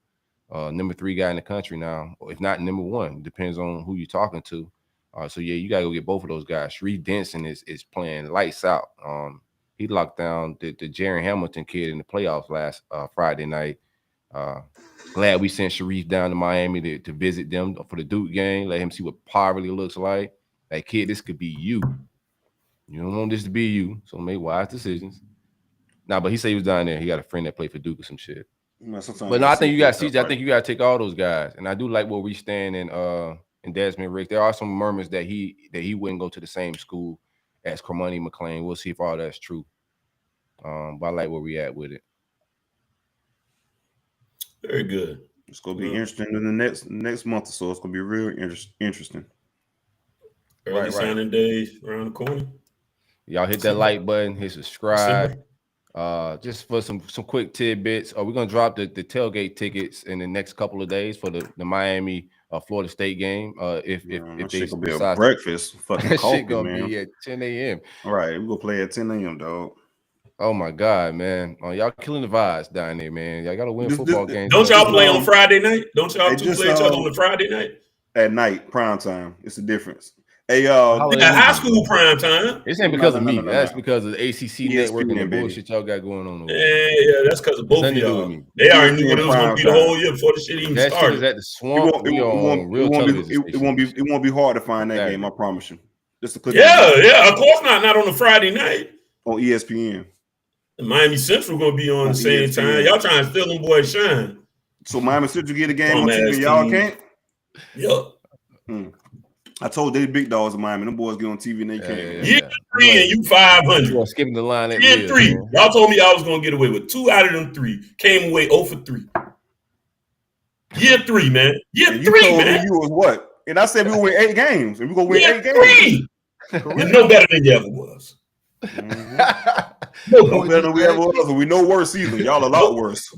number 3 guy in the country now, or if not number 1. Depends on who you're talking to. So yeah, you gotta go get both of those guys. Sharif Denson is playing lights out. He locked down the Jaron Hamilton kid in the playoffs last Friday night. Glad we sent Sharif down to Miami to visit them for the Duke game. Let him see what poverty looks like. Like, kid, this could be you. You don't want this to be you, so make wise decisions. Nah, but he said he was down there. He got a friend that played for Duke or some shit. But no, I think you got CJ. I think you got to take all those guys, and I do like where we stand in Desmond Ricks. There are some murmurs that he wouldn't go to the same school as Cormani McClain. We'll see if all that's true. But I like where we at with it. Very good. It's gonna be interesting in the next month or so. It's gonna be real interesting. Early signing days around the corner. Y'all hit that like button, hit subscribe. Just for some quick tidbits. We're gonna drop the tailgate tickets in the next couple of days for the Miami Florida State game. If they gonna be a breakfast, fucking coffee, shit gonna man. be at 10 a.m. All right, we're gonna play at 10 a.m. dog. Oh my God, man! Y'all killing the vibes down there, man. Y'all gotta win football games. Don't y'all play on Friday night? Don't y'all two play each other on the Friday night? At night, prime time. It's the difference. Hey, high school prime time. It's ain't because of me. That's because of the ACC network and the bullshit y'all got going on. Yeah, that's because of both of y'all. They already knew what it was going to be the whole year before the shit even started. Shit is at the Swamp. It won't be hard to find that game. I promise you. Just to yeah. Of course not on a Friday night on ESPN. Miami Central going to be on the same time. Y'all trying to steal them boys' shine. So Miami Central get a game on TV and y'all can't? Yup. I told they big dogs in Miami. Them boys get on TV and they can't. Year 3 and you 500. You skipping the line at Year 3. Man. Y'all told me I was going to get away with 2 out of them 3. Came away 0 for 3. Year 3, man. Year 3, man. You was what? And I said we win 8 games. And we're going to win 8 games. You're no better than you ever was. No better than we ever was. We know worse either. Y'all a lot worse.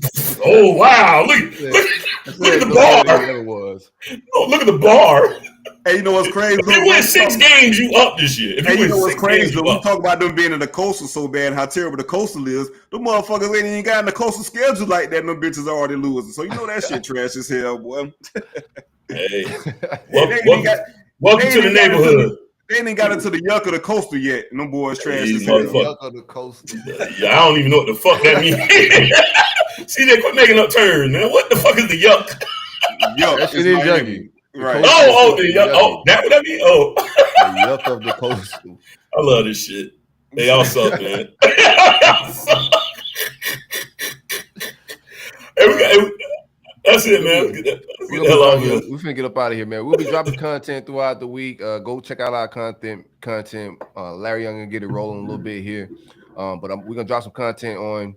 Oh, wow. Look at the bar. Oh, look at the bar. Hey, you know what's crazy? If you win 6 games, you up this year. Hey, you know what's crazy? We talk about them being in the coastal so bad, how terrible the coastal is. The motherfuckers ain't even got in the coastal schedule like that. And them bitches are already losing. So you know that shit trash as hell, boy. Hey, welcome to the neighborhood. They ain't got into the yuck of the coastal yet. And them boys trash as hell. Yuck of the coastal. Yeah, I don't even know what the fuck that means. See, they quit making up turns, man. What the fuck is the yuck? Yuck. That shit is yucky. Right. The yuck. Oh, that what I mean? Oh. The yuck of the coastal. I love this shit. They all suck, man. That's it, man. We finna get up out of here, man. We'll be dropping content throughout the week. Go check out our content. Larry Young gonna get it rolling a little bit here. But we're gonna drop some content on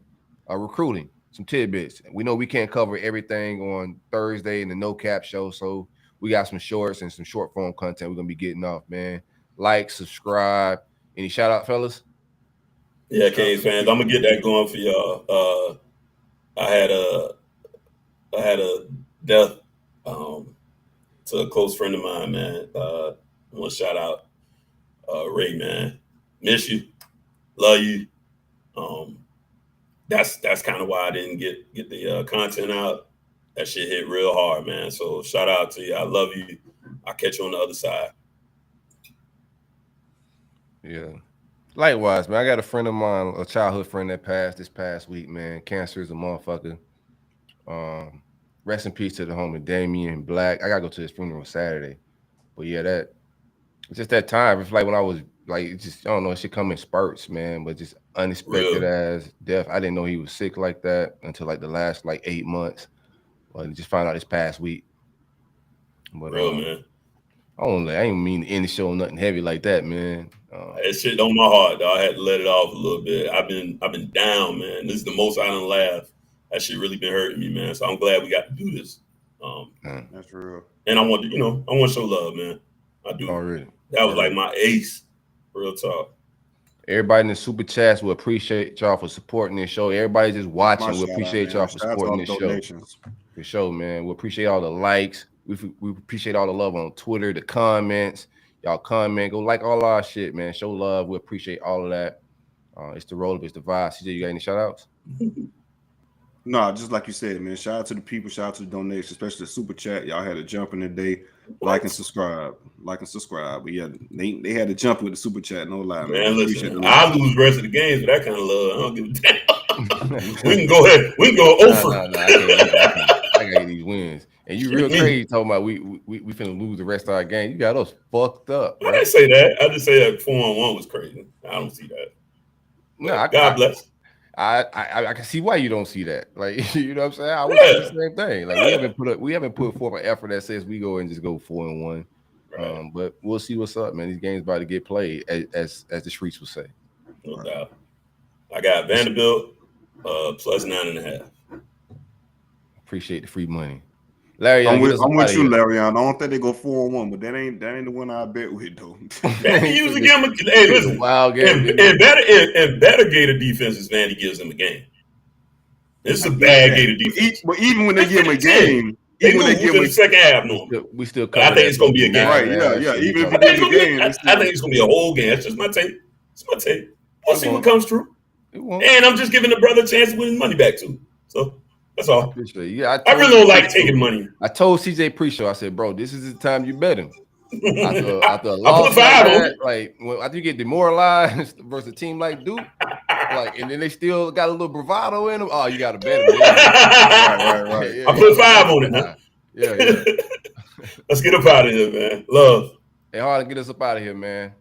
recruiting, some tidbits. We know we can't cover everything on Thursday in the No Cap show, so we got some shorts and some short form content we're gonna be getting off, man. Like, subscribe. Any shout out, fellas? Yeah, Canes fans, I'm gonna get that going for y'all. I had a death to a close friend of mine, man. I want to shout out Ray, man. Miss you, love you. That's kind of why I didn't get the content out. That shit hit real hard, man. So shout out to you. I love you. I'll catch you on the other side. Yeah. Likewise, man. I got a friend of mine, a childhood friend that passed this past week, man. Cancer is a motherfucker. Rest in peace to the homie Damian Black. I gotta go to his funeral Saturday. But yeah, it's just that time. It's like when I was like, it just, I don't know, it should come in spurts, man. But just unexpected as death. I didn't know he was sick like that until like the last 8 months. But just found out this past week. But man. I ain't mean to end the show nothing heavy like that, man. That shit on my heart, dog. I had to let it off a little bit. I've been down, man. This is the most I done laughed. That shit really been hurting me, man. So I'm glad we got to do this. That's real. And I want to show love, man. I do. Already. That was like my ace. Real talk. Everybody in the super chats, we appreciate y'all for supporting this show. Everybody just watching, we appreciate y'all for supporting this show. For sure, man. We appreciate all the likes. We appreciate all the love on Twitter, the comments. Y'all comment, go like all our shit, man. Show love. We appreciate all of that. It's the roll up, it's the vibe. CJ, you got any shout outs? No, just like you said, man. Shout out to the people, shout out to the donations, especially the super chat. Y'all had to jump in today. Like and subscribe. But yeah, they had to jump with the super chat, no lie, man. Listen, I lose the rest of the games for that kind of love. I don't give a damn. We can go ahead. We can go over. I gotta get these wins. And you real crazy talking about we finna lose the rest of our game. You got us fucked up. Right? I didn't say that. I just say that 4-on-1 was crazy. I don't see that. No, God bless. I can see why you don't see that. Like, you know what I'm saying? I would say the same thing. Like we haven't put forth an effort that says we go and just go 4-1. Right. But we'll see what's up, man. These games about to get played, as the streets would say. No doubt. I got Vanderbilt plus 9.5. Appreciate the free money. Larry, I'm with you, Larry. I don't think they go 4-1, but that ain't the one I bet with though. Vandy usually give them hey, listen, wild game. And better Gator defenses, Vandy gives them a game. It's a bad Gator defense. But even when they give them a game, even when they give them the second half, we still. I think it's going to be a game. Right? Yeah. Even if it's a game, I think it's going to be a whole game. That's just my take. It's my take. We'll see what comes through. And I'm just giving the brother a chance to win his money back too. So. That's all. I appreciate it. Yeah, I really don't like taking money. I told CJ pre-show, I said, bro, this is the time you bet him. After a loss, put 5 on it. Like after you get demoralized versus a team like Duke, like, and then they still got a little bravado in them. Oh, you got to bet him. Right. Yeah, I put 5 on it, man. Yeah. Let's get up out of here, man. Love. Hey, hard to get us up out of here, man.